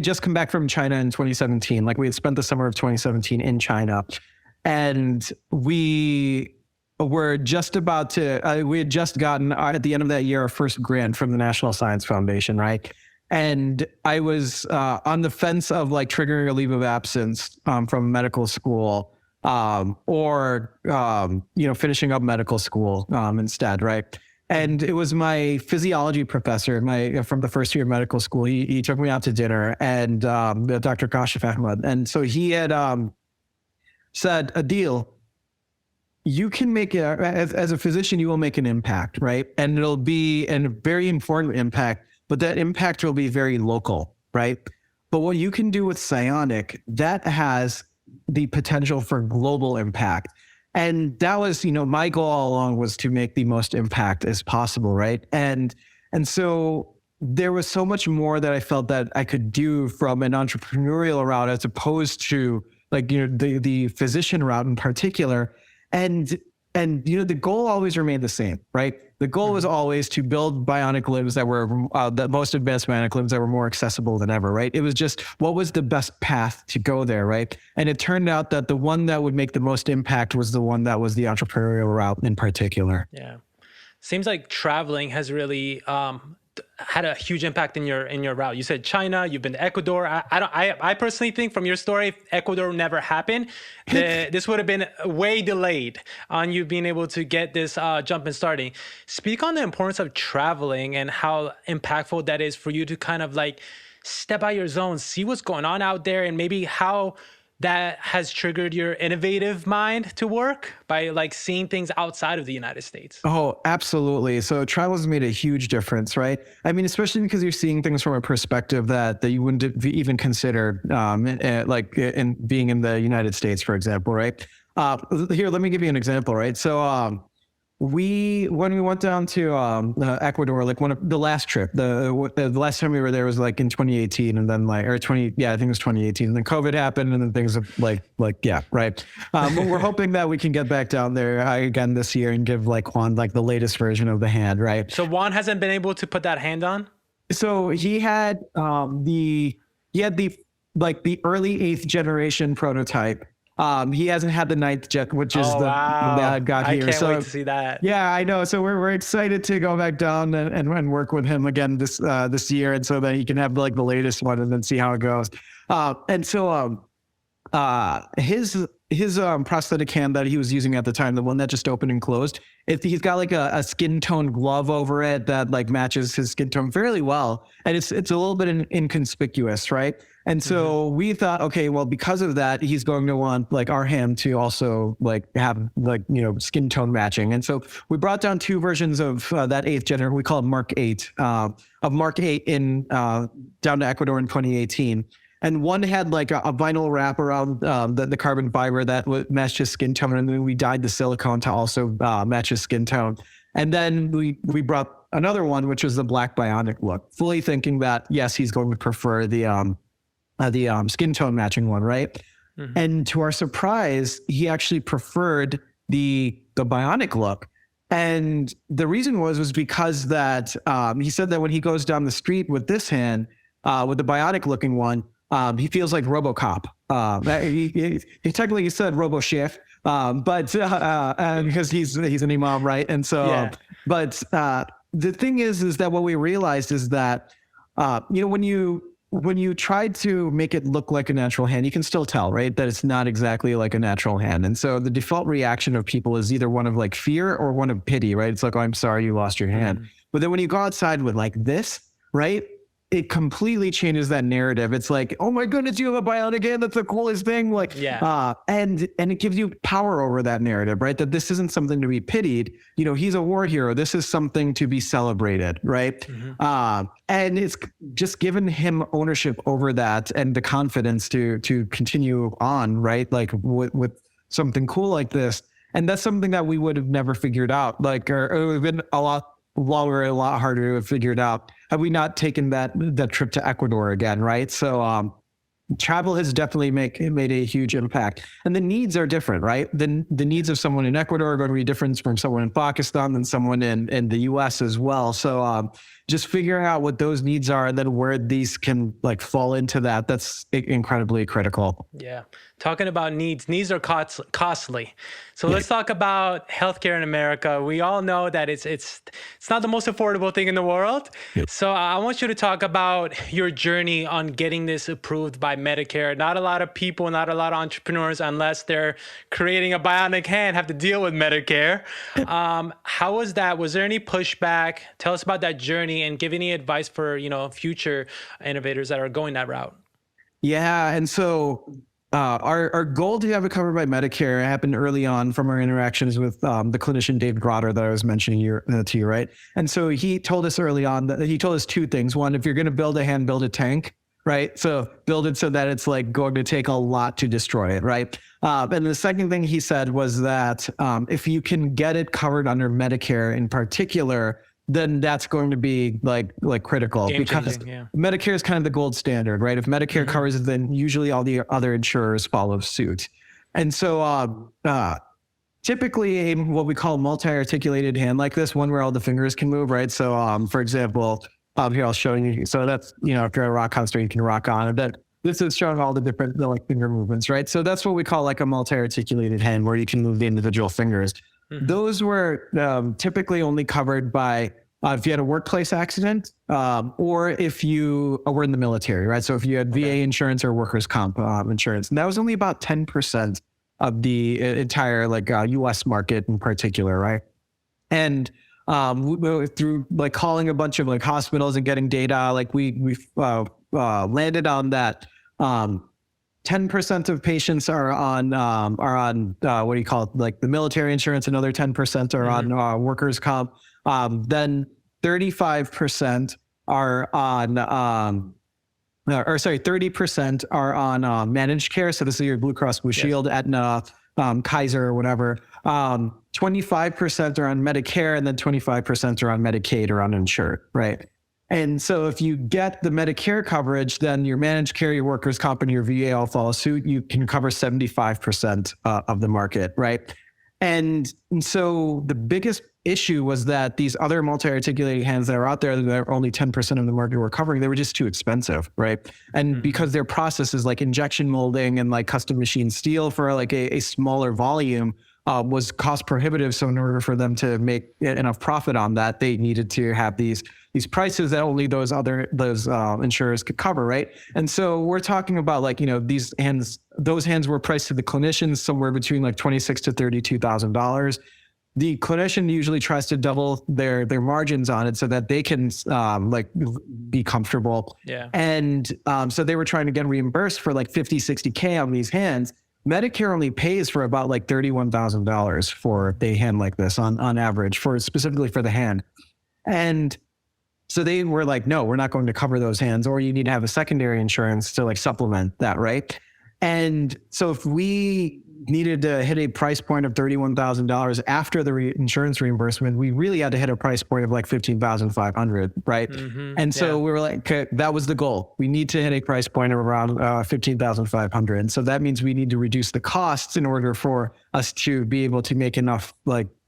just come back from China in 2017. Like we had spent the summer of 2017 in China, and we we're just about to, we had just gotten at the end of that year, our first grant from the National Science Foundation, right? And I was on the fence of like triggering a leave of absence from medical school or finishing up medical school instead, right? And it was my physiology professor, from the first year of medical school. He took me out to dinner, and Dr. Kashif Ahmed. And so he had said, Aadeel, you can make as a physician, you will make an impact, right? And it'll be a very important impact, but that impact will be very local, right? But what you can do with Psyonic, that has the potential for global impact. And that was, my goal all along was to make the most impact as possible, right? And so there was so much more that I felt that I could do from an entrepreneurial route as opposed to the physician route in particular. And the goal always remained the same, right? The goal was always to build bionic limbs that were the most advanced bionic limbs that were more accessible than ever, right? It was just what was the best path to go there, right? And it turned out that the one that would make the most impact was the one that was the entrepreneurial route in particular. Yeah, seems like traveling has really had a huge impact in your route. You said China, you've been to Ecuador. I personally think from your story, if Ecuador never happened, this would have been way delayed on you being able to get this jump and starting. Speak on the importance of traveling and how impactful that is for you to kind of like step out your zone, see what's going on out there, and maybe how that has triggered your innovative mind to work by like seeing things outside of the United States. Oh, absolutely. So travel has made a huge difference, right? I mean, especially because you're seeing things from a perspective that you wouldn't even consider, like in being in the United States, for example, right? Here, let me give you an example, right? So when we went down to Ecuador, like one of the last trip, the last time we were there was like in 2018, and then I think it was 2018, and then COVID happened, and then things right. But we're hoping that we can get back down there again this year and give like Juan like the latest version of the hand, right? So Juan hasn't been able to put that hand on. So he had the early 8th generation prototype. He hasn't had the 9th jet, which is that got here. I can't wait to see that. Yeah, I know. So we're excited to go back down and work with him again this year, and so that he can have like the latest one and then see how it goes. His prosthetic hand that he was using at the time, the one that just opened and closed, he's got like a skin tone glove over it that like matches his skin tone fairly well, and it's a little bit inconspicuous, right? And so we thought, okay, well, because of that, he's going to want like our hand to also like have like, skin tone matching. And so we brought down 2 versions of that 8th generation. We call it Mark 8, of Mark 8 down to Ecuador in 2018. And one had like a vinyl wrap around the carbon fiber that matched his skin tone. And then we dyed the silicone to also match his skin tone. And then we brought another one, which was the black bionic look, fully thinking that, yes, he's going to prefer the skin tone matching one, right? Mm-hmm. And to our surprise, he actually preferred the bionic look. And the reason was because that he said that when he goes down the street with this hand, with the bionic looking one, he feels like RoboCop. He technically said RoboChef, but because he's an imam, right? And so, yeah. But the thing is that what we realized is that when you tried to make it look like a natural hand, you can still tell, right, that it's not exactly like a natural hand. And so the default reaction of people is either one of like fear or one of pity, right? It's like, oh, I'm sorry you lost your hand. Mm-hmm. But then when you go outside with like this, right, it completely changes that narrative. It's like, oh my goodness, you have a bionic hand. That's the coolest thing. Like, yeah. And it gives you power over that narrative, right? That this isn't something to be pitied. He's a war hero. This is something to be celebrated, right? Mm-hmm. And it's just given him ownership over that and the confidence to continue on, right? Like with something cool like this. And that's something that we would have never figured out. Like, or it would have been a lot longer, a lot harder to have figured out had we not taken that trip to Ecuador again, right? So travel has definitely made a huge impact, and the needs are different, right? The needs of someone in Ecuador are going to be different from someone in Pakistan than someone in the U.S. as well. So just figuring out what those needs are and then where these can like fall into that's incredibly critical. Yeah. Talking about needs, needs are costly. So let's talk about healthcare in America. We all know that it's not the most affordable thing in the world. Yep. So I want you to talk about your journey on getting this approved by Medicare. Not a lot of people, not a lot of entrepreneurs, unless they're creating a bionic hand, have to deal with Medicare. How was that? Was there any pushback? Tell us about that journey and give any advice for, future innovators that are going that route. Yeah, and so our goal to have it covered by Medicare happened early on from our interactions with the clinician Dave Grotter that I was mentioning to you, right? And so he told us early on that he told us two things. One, if you're going to build a hand, build a tank, right? So build it so that it's like going to take a lot to destroy it, right? And the second thing he said was that if you can get it covered under Medicare in particular, then that's going to be like critical because Medicare is kind of the gold standard, right? If Medicare covers it, then usually all the other insurers follow suit. And so typically what we call multi-articulated hand like this, one where all the fingers can move, right? So for example, here I'll show you. So that's, if you're at a rock concert, you can rock on it. But this is showing all the different finger movements, right? So that's what we call like a multi-articulated hand where you can move the individual fingers. Those were typically only covered by if you had a workplace accident or if you were in the military, right? So if you had VA insurance or workers' comp insurance, and that was only about 10% of the entire U.S. market in particular, right? And through calling a bunch of hospitals and getting data, we landed on that. 10% of patients are on what do you call it, the military insurance. Another 10% are on workers' comp. Then 35% are on, 30% are on managed care. So this is your Blue Cross Blue Shield, Aetna, Kaiser, or whatever. 25% are on Medicare, and then 25% are on Medicaid or uninsured, right? And so if you get the Medicare coverage, then your managed care, your workers' comp, and your VA all follow suit. You can cover 75% of the market, right? And so the biggest issue was that these other multi-articulating hands that are out there that are only 10% of the market we're covering, they were just too expensive, right? And because their processes like injection molding and custom machine steel for a smaller volume was cost prohibitive. So in order for them to make enough profit on that, they needed to have these prices that only those insurers could cover, right? And so we're talking about these hands. Those hands were priced to the clinicians somewhere between $26,000 to $32,000. The clinician usually tries to double their margins on it so that they can be comfortable. Yeah. And so they were trying to get reimbursed for 50, 60K on these hands. Medicare only pays for about $31,000 for a hand like this on average, specifically for the hand. And so they were like, no, we're not going to cover those hands, or you need to have a secondary insurance to supplement that, right? And so if we needed to hit a price point of $31,000 after the insurance reimbursement, we really had to hit a price point of $15,500, right? And so we were like, okay, that was the goal. We need to hit a price point of around $15,500. And so that means we need to reduce the costs in order for us to be able to make enough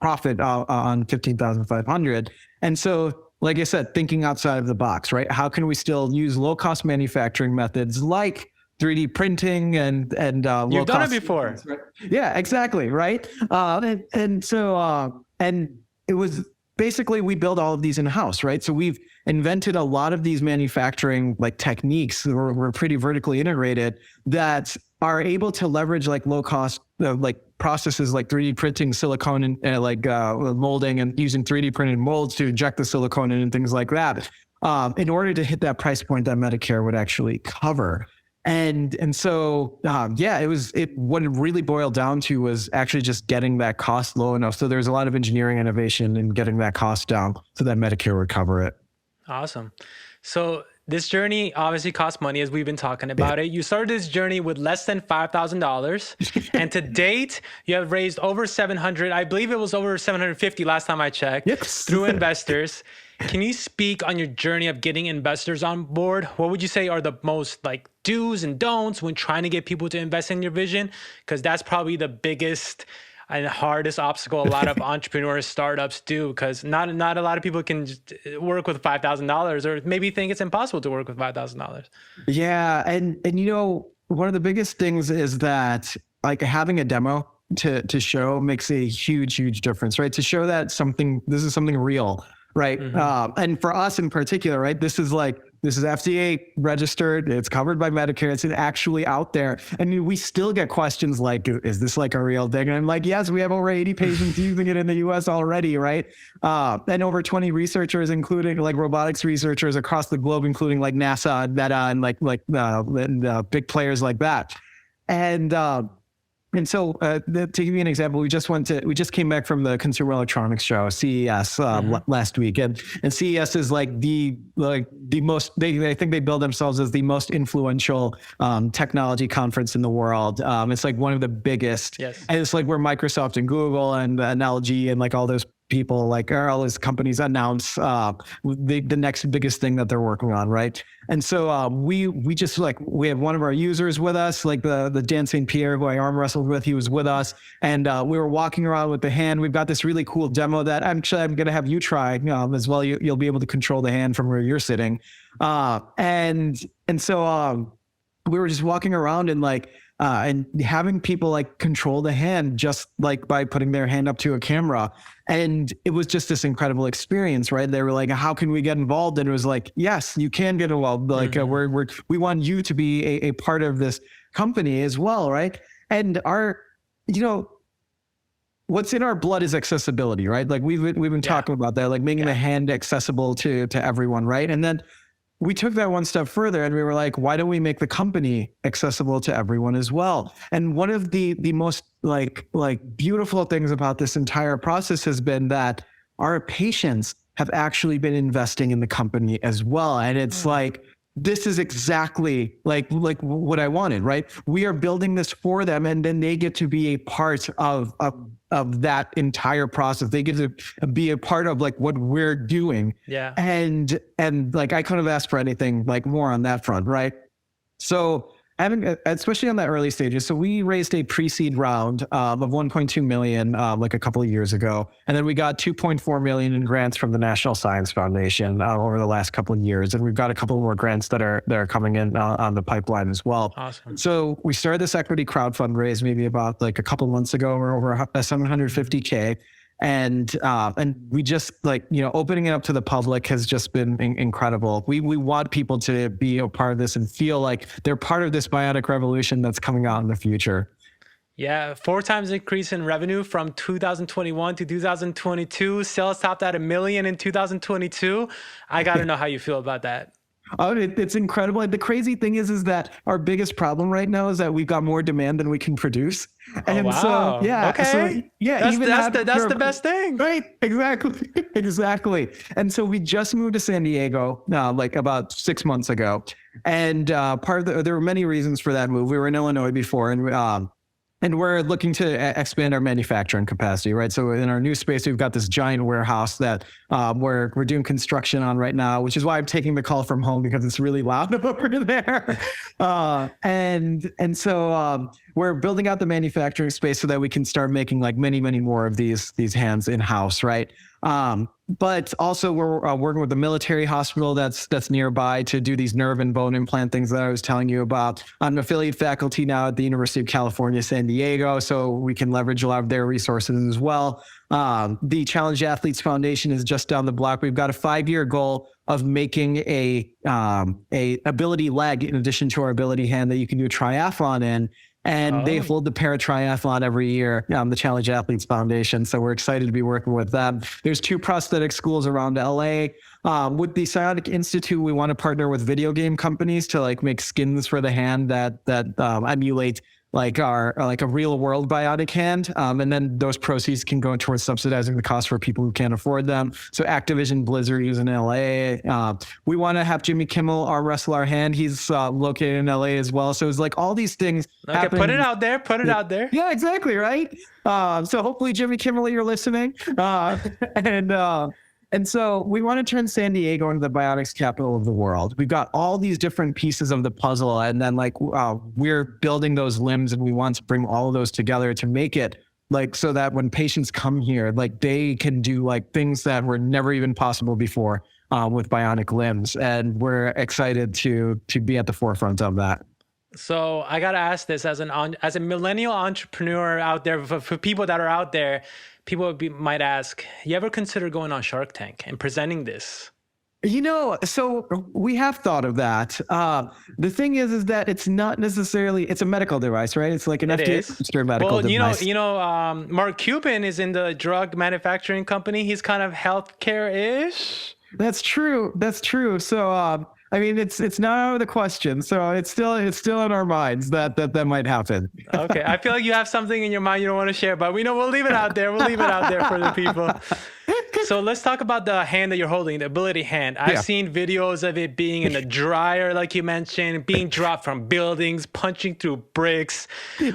profit on $15,500. And so, like I said, thinking outside of the box, right? How can we still use low-cost manufacturing methods like 3D printing and you've done it before, right? Yeah, exactly, right. And so it was basically we build all of these in house, right? So we've invented a lot of these manufacturing techniques. We're pretty vertically integrated that are able to leverage low cost processes like 3D printing silicone and molding and using 3D printed molds to inject the silicone in and things like that in order to hit that price point that Medicare would actually cover. And so, what it really boiled down to was actually just getting that cost low enough. So there's a lot of engineering innovation in getting that cost down so that Medicare would cover it. Awesome. So this journey obviously costs money, as we've been talking about it. You started this journey with less than $5,000. And to date, you have raised over 700. I believe it was over 750 last time I checked through investors. Can you speak on your journey of getting investors on board? What would you say are the most do's and don'ts when trying to get people to invest in your vision? Because that's probably the biggest and hardest obstacle a lot of entrepreneurs, startups do, because not a lot of people can just work with $5,000 or maybe think it's impossible to work with $5,000. Yeah. And one of the biggest things is that like having a demo to show makes a huge difference, right? To show that this is something real, right? And for us in particular, right? This is FDA registered. It's covered by Medicare. It's actually out there. And we still get questions like, is this like a real thing? And I'm like, yes, we have over 80 patients using it in the US already, right? And over 20 researchers, including like robotics researchers across the globe, including like NASA, Meta, and big players like that. And so to give you an example, we just came back from the Consumer Electronics Show, CES, last week. And CES is like the most, I think they build themselves as the most influential technology conference in the world. It's like one of the biggest. Yes. And it's like where Microsoft and Google and LG and like all those people, like all these companies announce the next biggest thing that they're working on, right? And so we have one of our users with us, like the Dan St. Pierre, who I arm wrestled with. He was with us, and we were walking around with the hand. We've got this really cool demo that I'm going to have you try as well. You'll be able to control the hand from where you're sitting, and so we were just walking around and having people like control the hand just like by putting their hand up to a camera. And it was just this incredible experience, right? They were like, how can we get involved? And it was like, yes, you can get involved. Like we want you to be a part of this company as well, right? And what's in our blood is accessibility, right? Like we've been talking about that, like making the hand accessible to everyone, right? And then we took that one step further and we were like, why don't we make the company accessible to everyone as well? And one of the most like beautiful things about this entire process has been that our patients have actually been investing in the company as well. And it's like, this is exactly like what I wanted, right? We are building this for them, and then they get to be a part of that entire process. They get to be a part of like what we're doing. Yeah. And like I couldn't have asked for anything like more on that front, right? So especially on the early stages. So we raised a pre-seed round of 1.2 million like a couple of years ago. And then we got 2.4 million in grants from the National Science Foundation over the last couple of years. And we've got a couple more grants that are coming in on the pipeline as well. Awesome. So we started this equity crowd fundraise maybe about like a couple of months ago. We're over 750K. And we just opening it up to the public has just been incredible. We want people to be a part of this and feel like they're part of this bionic revolution that's coming out in the future. Yeah, 4 times increase in revenue from 2021 to 2022. Sales topped at $1 million in 2022. I got to know how you feel about that. Oh, it's incredible. The crazy thing is that our biggest problem right now is that we've got more demand than we can produce. And wow. So, yeah. Okay. So, yeah. That's the best thing. Right. Exactly. Exactly. And so we just moved to San Diego like about 6 months ago. And there were many reasons for that move. We were in Illinois before, and we're looking to expand our manufacturing capacity, right? So in our new space, we've got this giant warehouse that we're doing construction on right now, which is why I'm taking the call from home, because it's really loud over there. And so we're building out the manufacturing space so that we can start making like many more of these hands in-house, right? But also we're working with the military hospital that's nearby to do these nerve and bone implant things that I was telling you about. I'm affiliate faculty now at the University of California, San Diego, so we can leverage a lot of their resources as well. The Challenge Athletes Foundation is just down the block. We've got a 5-year goal of making a ability leg in addition to our ability hand that you can do a triathlon in. And they hold the para-triathlon every year, the Challenge Athletes Foundation. So we're excited to be working with them. There's 2 prosthetic schools around LA. With the Psyonic Institute, we want to partner with video game companies to like make skins for the hand that emulate like a real world bionic hand. And then those proceeds can go towards subsidizing the cost for people who can't afford them. So Activision Blizzard is in LA. We want to have Jimmy Kimmel arm wrestle our hand. He's located in LA as well. So it's like all these things. Okay, put it out there. Yeah, exactly. Right. So hopefully Jimmy Kimmel, you're listening. And so we want to turn San Diego into the bionics capital of the world. We've got all these different pieces of the puzzle, and then like we're building those limbs, and we want to bring all of those together to make it like so that when patients come here, like they can do like things that were never even possible before with bionic limbs. And we're excited to be at the forefront of that. So I gotta ask this as as a millennial entrepreneur out there, for people that are out there, might ask, you ever consider going on Shark Tank and presenting this? So we have thought of that. The thing is that it's not necessarily, it's a medical device, right? It's like an It FDA is. registered medical Well, device. Mark Cuban is in the drug manufacturing company. He's kind of healthcare-ish. That's true. That's true. So, I mean, it's not out of the question. So it's still in our minds that might happen. Okay, I feel like you have something in your mind you don't want to share, but we'll leave it out there. We'll leave it out there for the people. So let's talk about the hand that you're holding, the ability hand. I've seen videos of it being in the dryer, like you mentioned, being dropped from buildings, punching through bricks.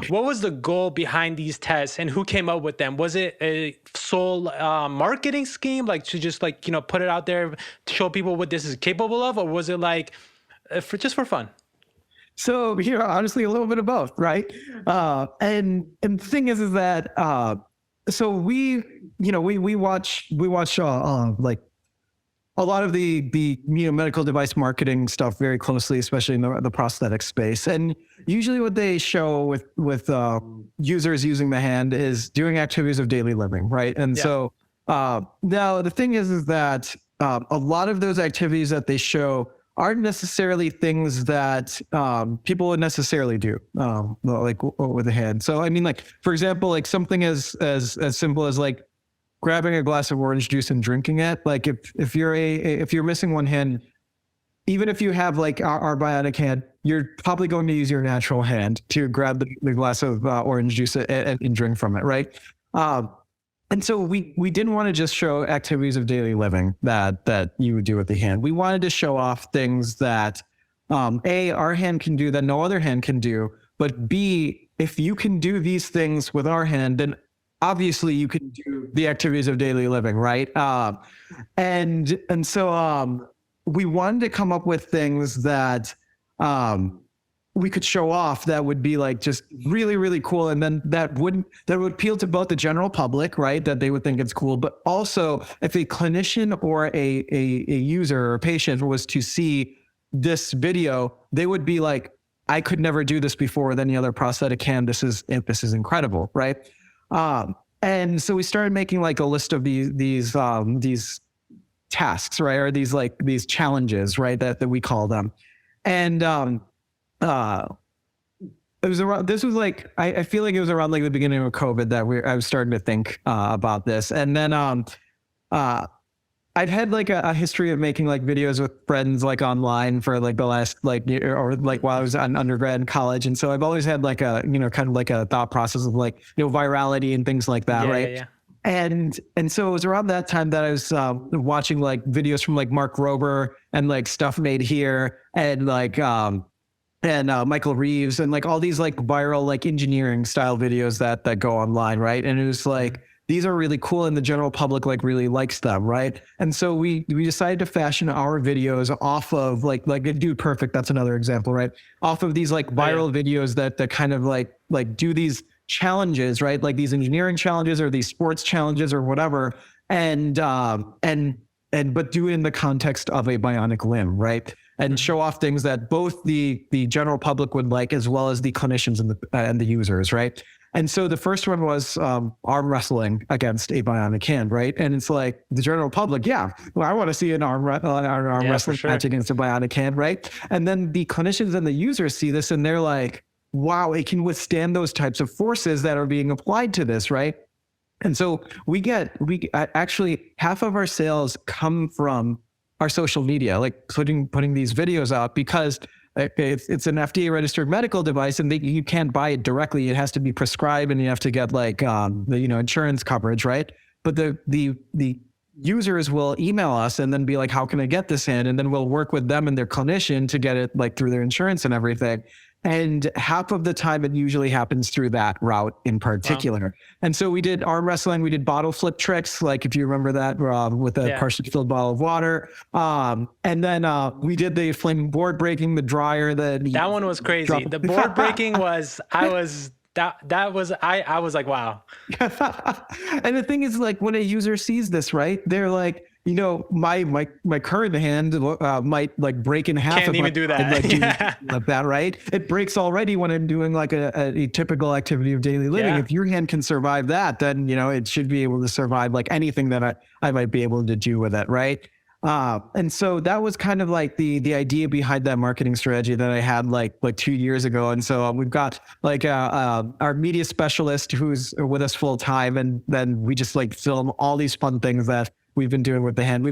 What was the goal behind these tests, and who came up with them? Was it a sole marketing scheme, like to just put it out there to show people what this is capable of, or was it like just for fun? So honestly, a little bit of both, right? And the thing is that so we watch like a lot of the medical device marketing stuff very closely, especially in the prosthetic space. And usually, what they show with users using the hand is doing activities of daily living, right? And so now the thing is that a lot of those activities that they show aren't necessarily things that people would necessarily do, like with a hand. So I mean, like for example, like something as simple as like grabbing a glass of orange juice and drinking it. Like if you're missing one hand, even if you have like our bionic hand, you're probably going to use your natural hand to grab the glass of orange juice and drink from it, right? And so we didn't want to just show activities of daily living that you would do with the hand. We wanted to show off things that our hand can do that no other hand can do, but B, if you can do these things with our hand, then obviously you can do the activities of daily living, right? And so we wanted to come up with things that we could show off that would be like just really, really cool. And then that would appeal to both the general public, right? That they would think it's cool, but also if a clinician or a user or a patient was to see this video, they would be like, I could never do this before with any other prosthetic hand. This is incredible, right? And so we started making like a list of these tasks, right? Or these challenges, right? That we call them. And it was around, this was like, I feel like it was around like the beginning of COVID that I was starting to think about this. And then I've had like a history of making like videos with friends like online for like the last like year, or like while I was in undergrad and college. And so I've always had like a, kind of like a thought process of like, virality and things like that. Right. Yeah. And so it was around that time that I was watching like videos from like Mark Rober and like Stuff Made Here and like, and Michael Reeves and like all these like viral like engineering style videos that go online, right? And it was like, these are really cool and the general public like really likes them, right? And so we decided to fashion our videos off of like Dude Perfect, that's another example, right? Off of these like viral videos that kind of like do these challenges, right? Like these engineering challenges or these sports challenges or whatever, but do it in the context of a bionic limb, right? And show off things that both the general public would like, as well as the clinicians and the users, right? And so the first one was arm wrestling against a bionic hand, right? And it's like the general public, I want to see an arm wrestling match against a bionic hand, right? And then the clinicians and the users see this and they're like, wow, it can withstand those types of forces that are being applied to this, right? And so we actually half of our sales come from our social media, like putting these videos out, because it's an FDA registered medical device and you can't buy it directly. It has to be prescribed and you have to get like the insurance coverage, right? But the users will email us and then be like, how can I get this in? And then we'll work with them and their clinician to get it like through their insurance and everything. And half of the time it usually happens through that route in particular. Wow. And so we did arm wrestling, we did bottle flip tricks, like if you remember that, with a partially filled bottle of water. And then we did the flaming board breaking, the dryer. That one was crazy. The board breaking was, I was like, wow. And the thing is, like, when a user sees this, right, they're like, my current hand might like break in half. Can't even do that. Like, like that, right? It breaks already when I'm doing like a typical activity of daily living. Yeah. If your hand can survive that, then it should be able to survive like anything that I might be able to do with it, right? And so that was kind of like the idea behind that marketing strategy that I had like 2 years ago. And so we've got like our media specialist who's with us full time, and then we just like film all these fun things that we've been doing with the hand. We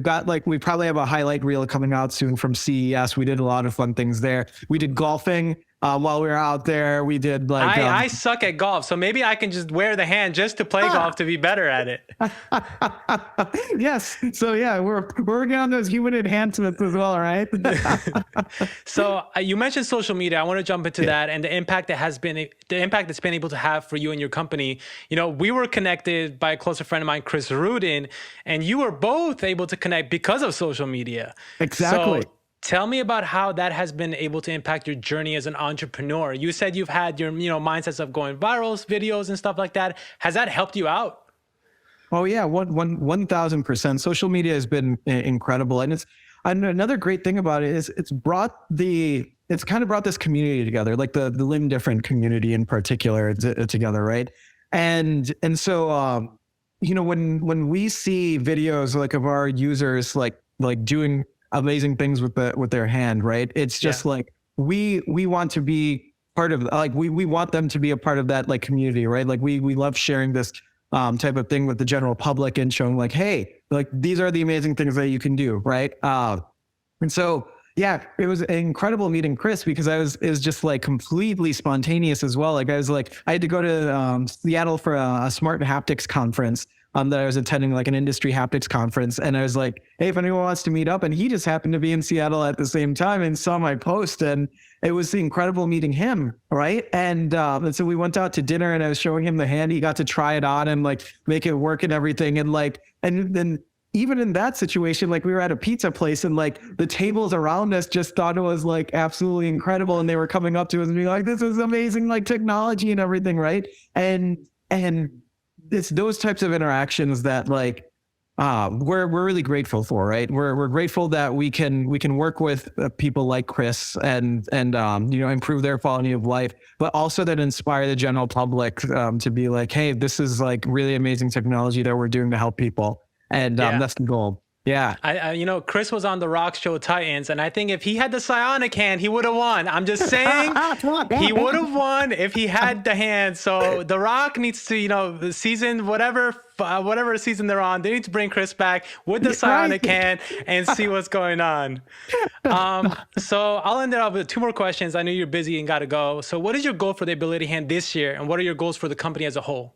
probably have a highlight reel coming out soon from CES. We did a lot of fun things there. We did golfing while we were out there. We did like I suck at golf, so maybe I can just wear the hand just to play golf to be better at it. Yes. So yeah, we're working on those human enhancements as well, right? So you mentioned social media. I want to jump into that and the impact it's been able to have for you and your company. We were connected by a closer friend of mine, Chris Rudin, and you were both able to connect because of social media. Exactly. So tell me about how that has been able to impact your journey as an entrepreneur. You said you've had your mindsets of going viral, videos and stuff like that. Has that helped you out? Oh yeah, 1,000%. Social media has been incredible, and another great thing about it is it's kind of brought this community together, like the Live Different community in particular together, right? And so when we see videos like of our users like doing amazing things with their hand, right? It's just like we want to be part of, like we want them to be a part of that like community, right? Like we love sharing this type of thing with the general public and showing like, hey, like these are the amazing things that you can do, right? And so yeah, it was incredible meeting Chris because it was just like completely spontaneous as well. Like I had to go to Seattle for a smart haptics conference that I was attending, like an industry haptics conference. And I was like, hey, if anyone wants to meet up. And he just happened to be in Seattle at the same time and saw my post. And it was incredible meeting him, right? And so we went out to dinner and I was showing him the hand. He got to try it on and like make it work and everything. And then even in that situation, like we were at a pizza place and like the tables around us just thought it was like absolutely incredible. And they were coming up to us and being like, this is amazing, like technology and everything, right? And it's those types of interactions that like we're really grateful for, right? We're grateful that we can work with people like Chris and improve their quality of life, but also that inspire the general public to be like, hey, this is like really amazing technology that we're doing to help people, and that's the goal. Yeah. Chris was on the Rock show Titans, and I think if he had the Psionic hand, he would have won. I'm just saying he would have won if he had the hand. So the Rock needs to, season whatever season they're on, they need to bring Chris back with the Psionic hand and see what's going on. So I'll end it up with two more questions. I know you're busy and got to go. So what is your goal for the Ability Hand this year, and what are your goals for the company as a whole?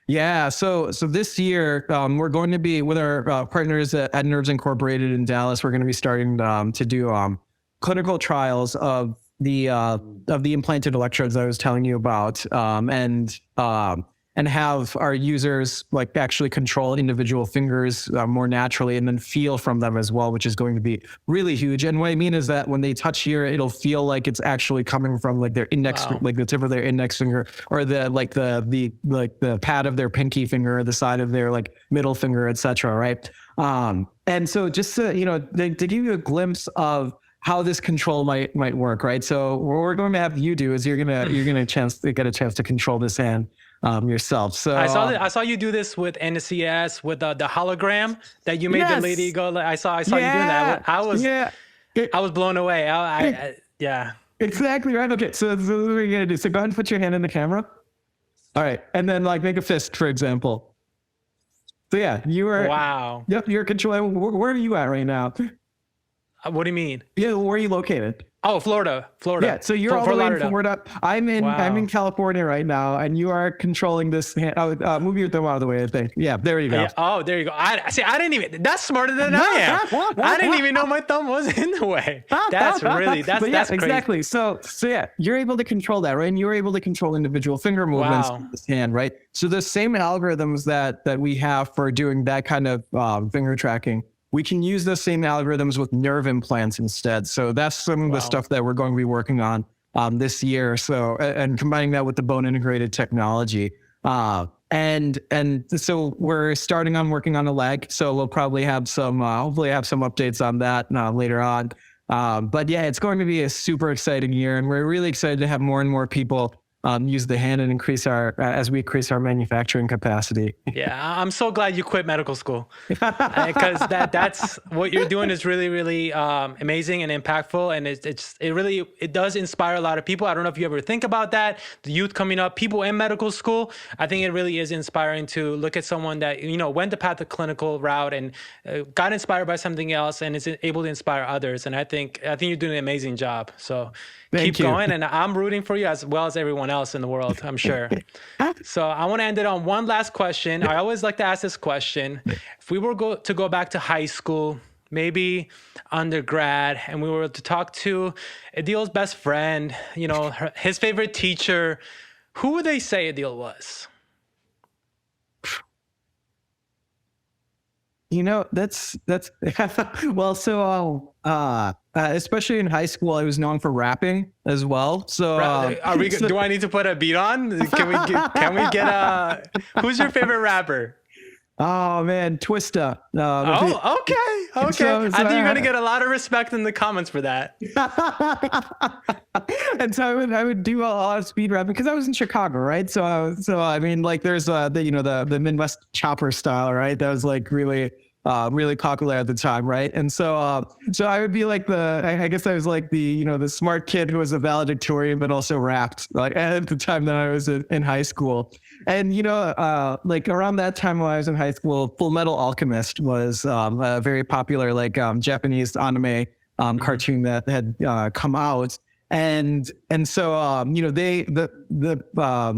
Yeah, so this year we're going to be with our partners at Nerves Incorporated in Dallas. We're going to be starting to do clinical trials of the implanted electrodes I was telling you about, and have our users like actually control individual fingers more naturally and then feel from them as well, which is going to be really huge. And what I mean is that when they touch here, it'll feel like it's actually coming from like their index, like the tip of their index finger, or the pad of their pinky finger, or the side of their like middle finger, etc. Right? And so just to give you a glimpse of how this control might work, right? So what we're going to have you do is you're gonna get a chance to control this hand yourself. So I saw you do this with NCS with the hologram that you made the lady go. I saw you doing that. I was blown away. Yeah. Exactly right. Okay, so this is what we're gonna do. So go ahead and put your hand in the camera. All right, and then like make a fist, for example. So yeah, you are. Wow. Yep, you're controlling. Where are you at right now? What do you mean? Yeah, where are you located? Oh, Florida. Yeah, so you're all the way in Florida. I'm in California right now, and you are controlling this hand. Move your thumb out of the way, I think. Yeah, there you go. Yeah. Oh, there you go. I didn't even. That's smarter than I am. I didn't even know my thumb was in the way. That's crazy. Exactly. So yeah, you're able to control that, right? And you're able to control individual finger movements with this hand, right? So the same algorithms that we have for doing that kind of finger tracking, we can use the same algorithms with nerve implants instead. So that's some of the stuff that we're going to be working on this year. So, and combining that with the bone integrated technology. And so we're starting on working on a leg. So we'll probably have some, hopefully have some updates on that later on. But yeah, it's going to be a super exciting year, and we're really excited to have more and more people use the hand and increase as we increase our manufacturing capacity. Yeah, I'm so glad you quit medical school, because that's what you're doing is really, really amazing and impactful, and it does inspire a lot of people. I don't know if you ever think about that, the youth coming up, people in medical school. I think it really is inspiring to look at someone that went the clinical route and got inspired by something else and is able to inspire others. And I think you're doing an amazing job. So keep going, and I'm rooting for you as well as everyone else in the world, I'm sure. So I want to end it on one last question. I always like to ask this question. If we were to go back to high school, maybe undergrad, and we were to talk to Adeel's best friend, his favorite teacher, who would they say Aadeel was? That's well, so especially in high school, I was known for rapping as well. So do I need to put a beat on? Can we get who's your favorite rapper? Oh man, Twista. Okay. So, I think you're gonna get a lot of respect in the comments for that. And so I would do a lot of speed rapping because I was in Chicago, right? So I mean, like, there's the Midwest chopper style, right? That was like really popular at the time, right? And so I would be like I guess I was like the smart kid who was a valedictorian but also rapped, like, at the time that I was in high school. And like around that time when I was in high school, Full Metal Alchemist was a very popular Japanese anime cartoon that had come out. And so a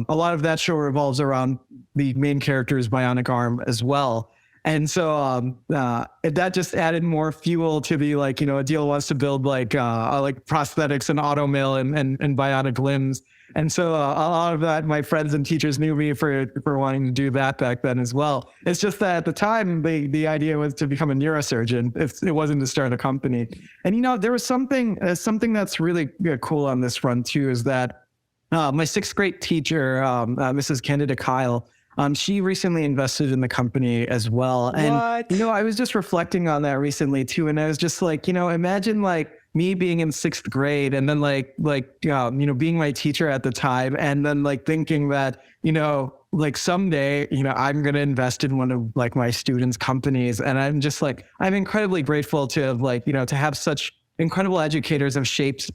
lot of that show revolves around the main character's bionic arm as well. And so that just added more fuel to the Aadeel wants to build like prosthetics and auto mill and bionic limbs. And so a lot of that, my friends and teachers knew me for wanting to do that back then as well. It's just that at the time, the idea was to become a neurosurgeon. It wasn't to start a company. And, there was something that's really cool on this front too, is that my sixth grade teacher, Mrs. Candida Kyle, she recently invested in the company as well. And, I was just reflecting on that recently too. And I was just like, imagine like me being in sixth grade and then being my teacher at the time. And then like thinking that, like someday, I'm going to invest in one of like my students' companies. And I'm just like, I'm incredibly grateful to have to have such incredible educators have shaped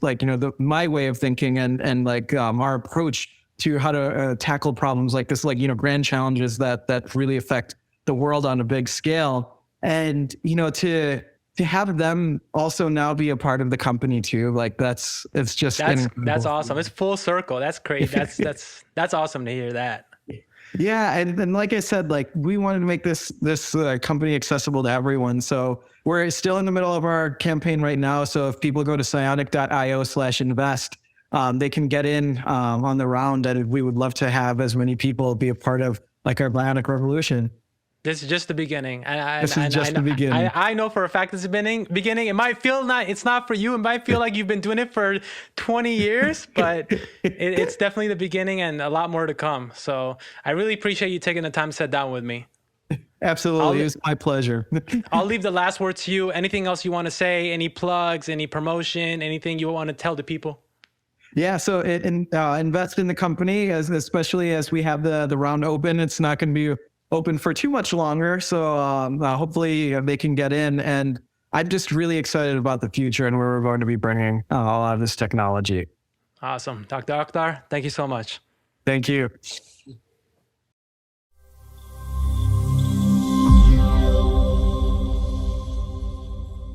my way of thinking and our approach to how to tackle problems like this, grand challenges that really affect the world on a big scale. And, to have them also now be a part of the company too, that's awesome. It's full circle. That's great. That's awesome to hear that. Yeah. And like I said, we wanted to make this company accessible to everyone. So we're still in the middle of our campaign right now. So if people go to psyonic.io/invest, they can get in on the round, and we would love to have as many people be a part of our bionic revolution. This is just the beginning. The beginning. I know for a fact it's the beginning. It might feel it's not for you. It might feel like you've been doing it for 20 years, but it's definitely the beginning and a lot more to come. So I really appreciate you taking the time to sit down with me. Absolutely. It was my pleasure. I'll leave the last word to you. Anything else you want to say? Any plugs, any promotion, anything you want to tell the people? Yeah, so invest in the company, especially as we have the round open. It's not going to be open for too much longer, so hopefully they can get in. And I'm just really excited about the future and where we're going to be bringing a lot of this technology. Awesome. Dr. Akhtar, thank you so much. Thank you.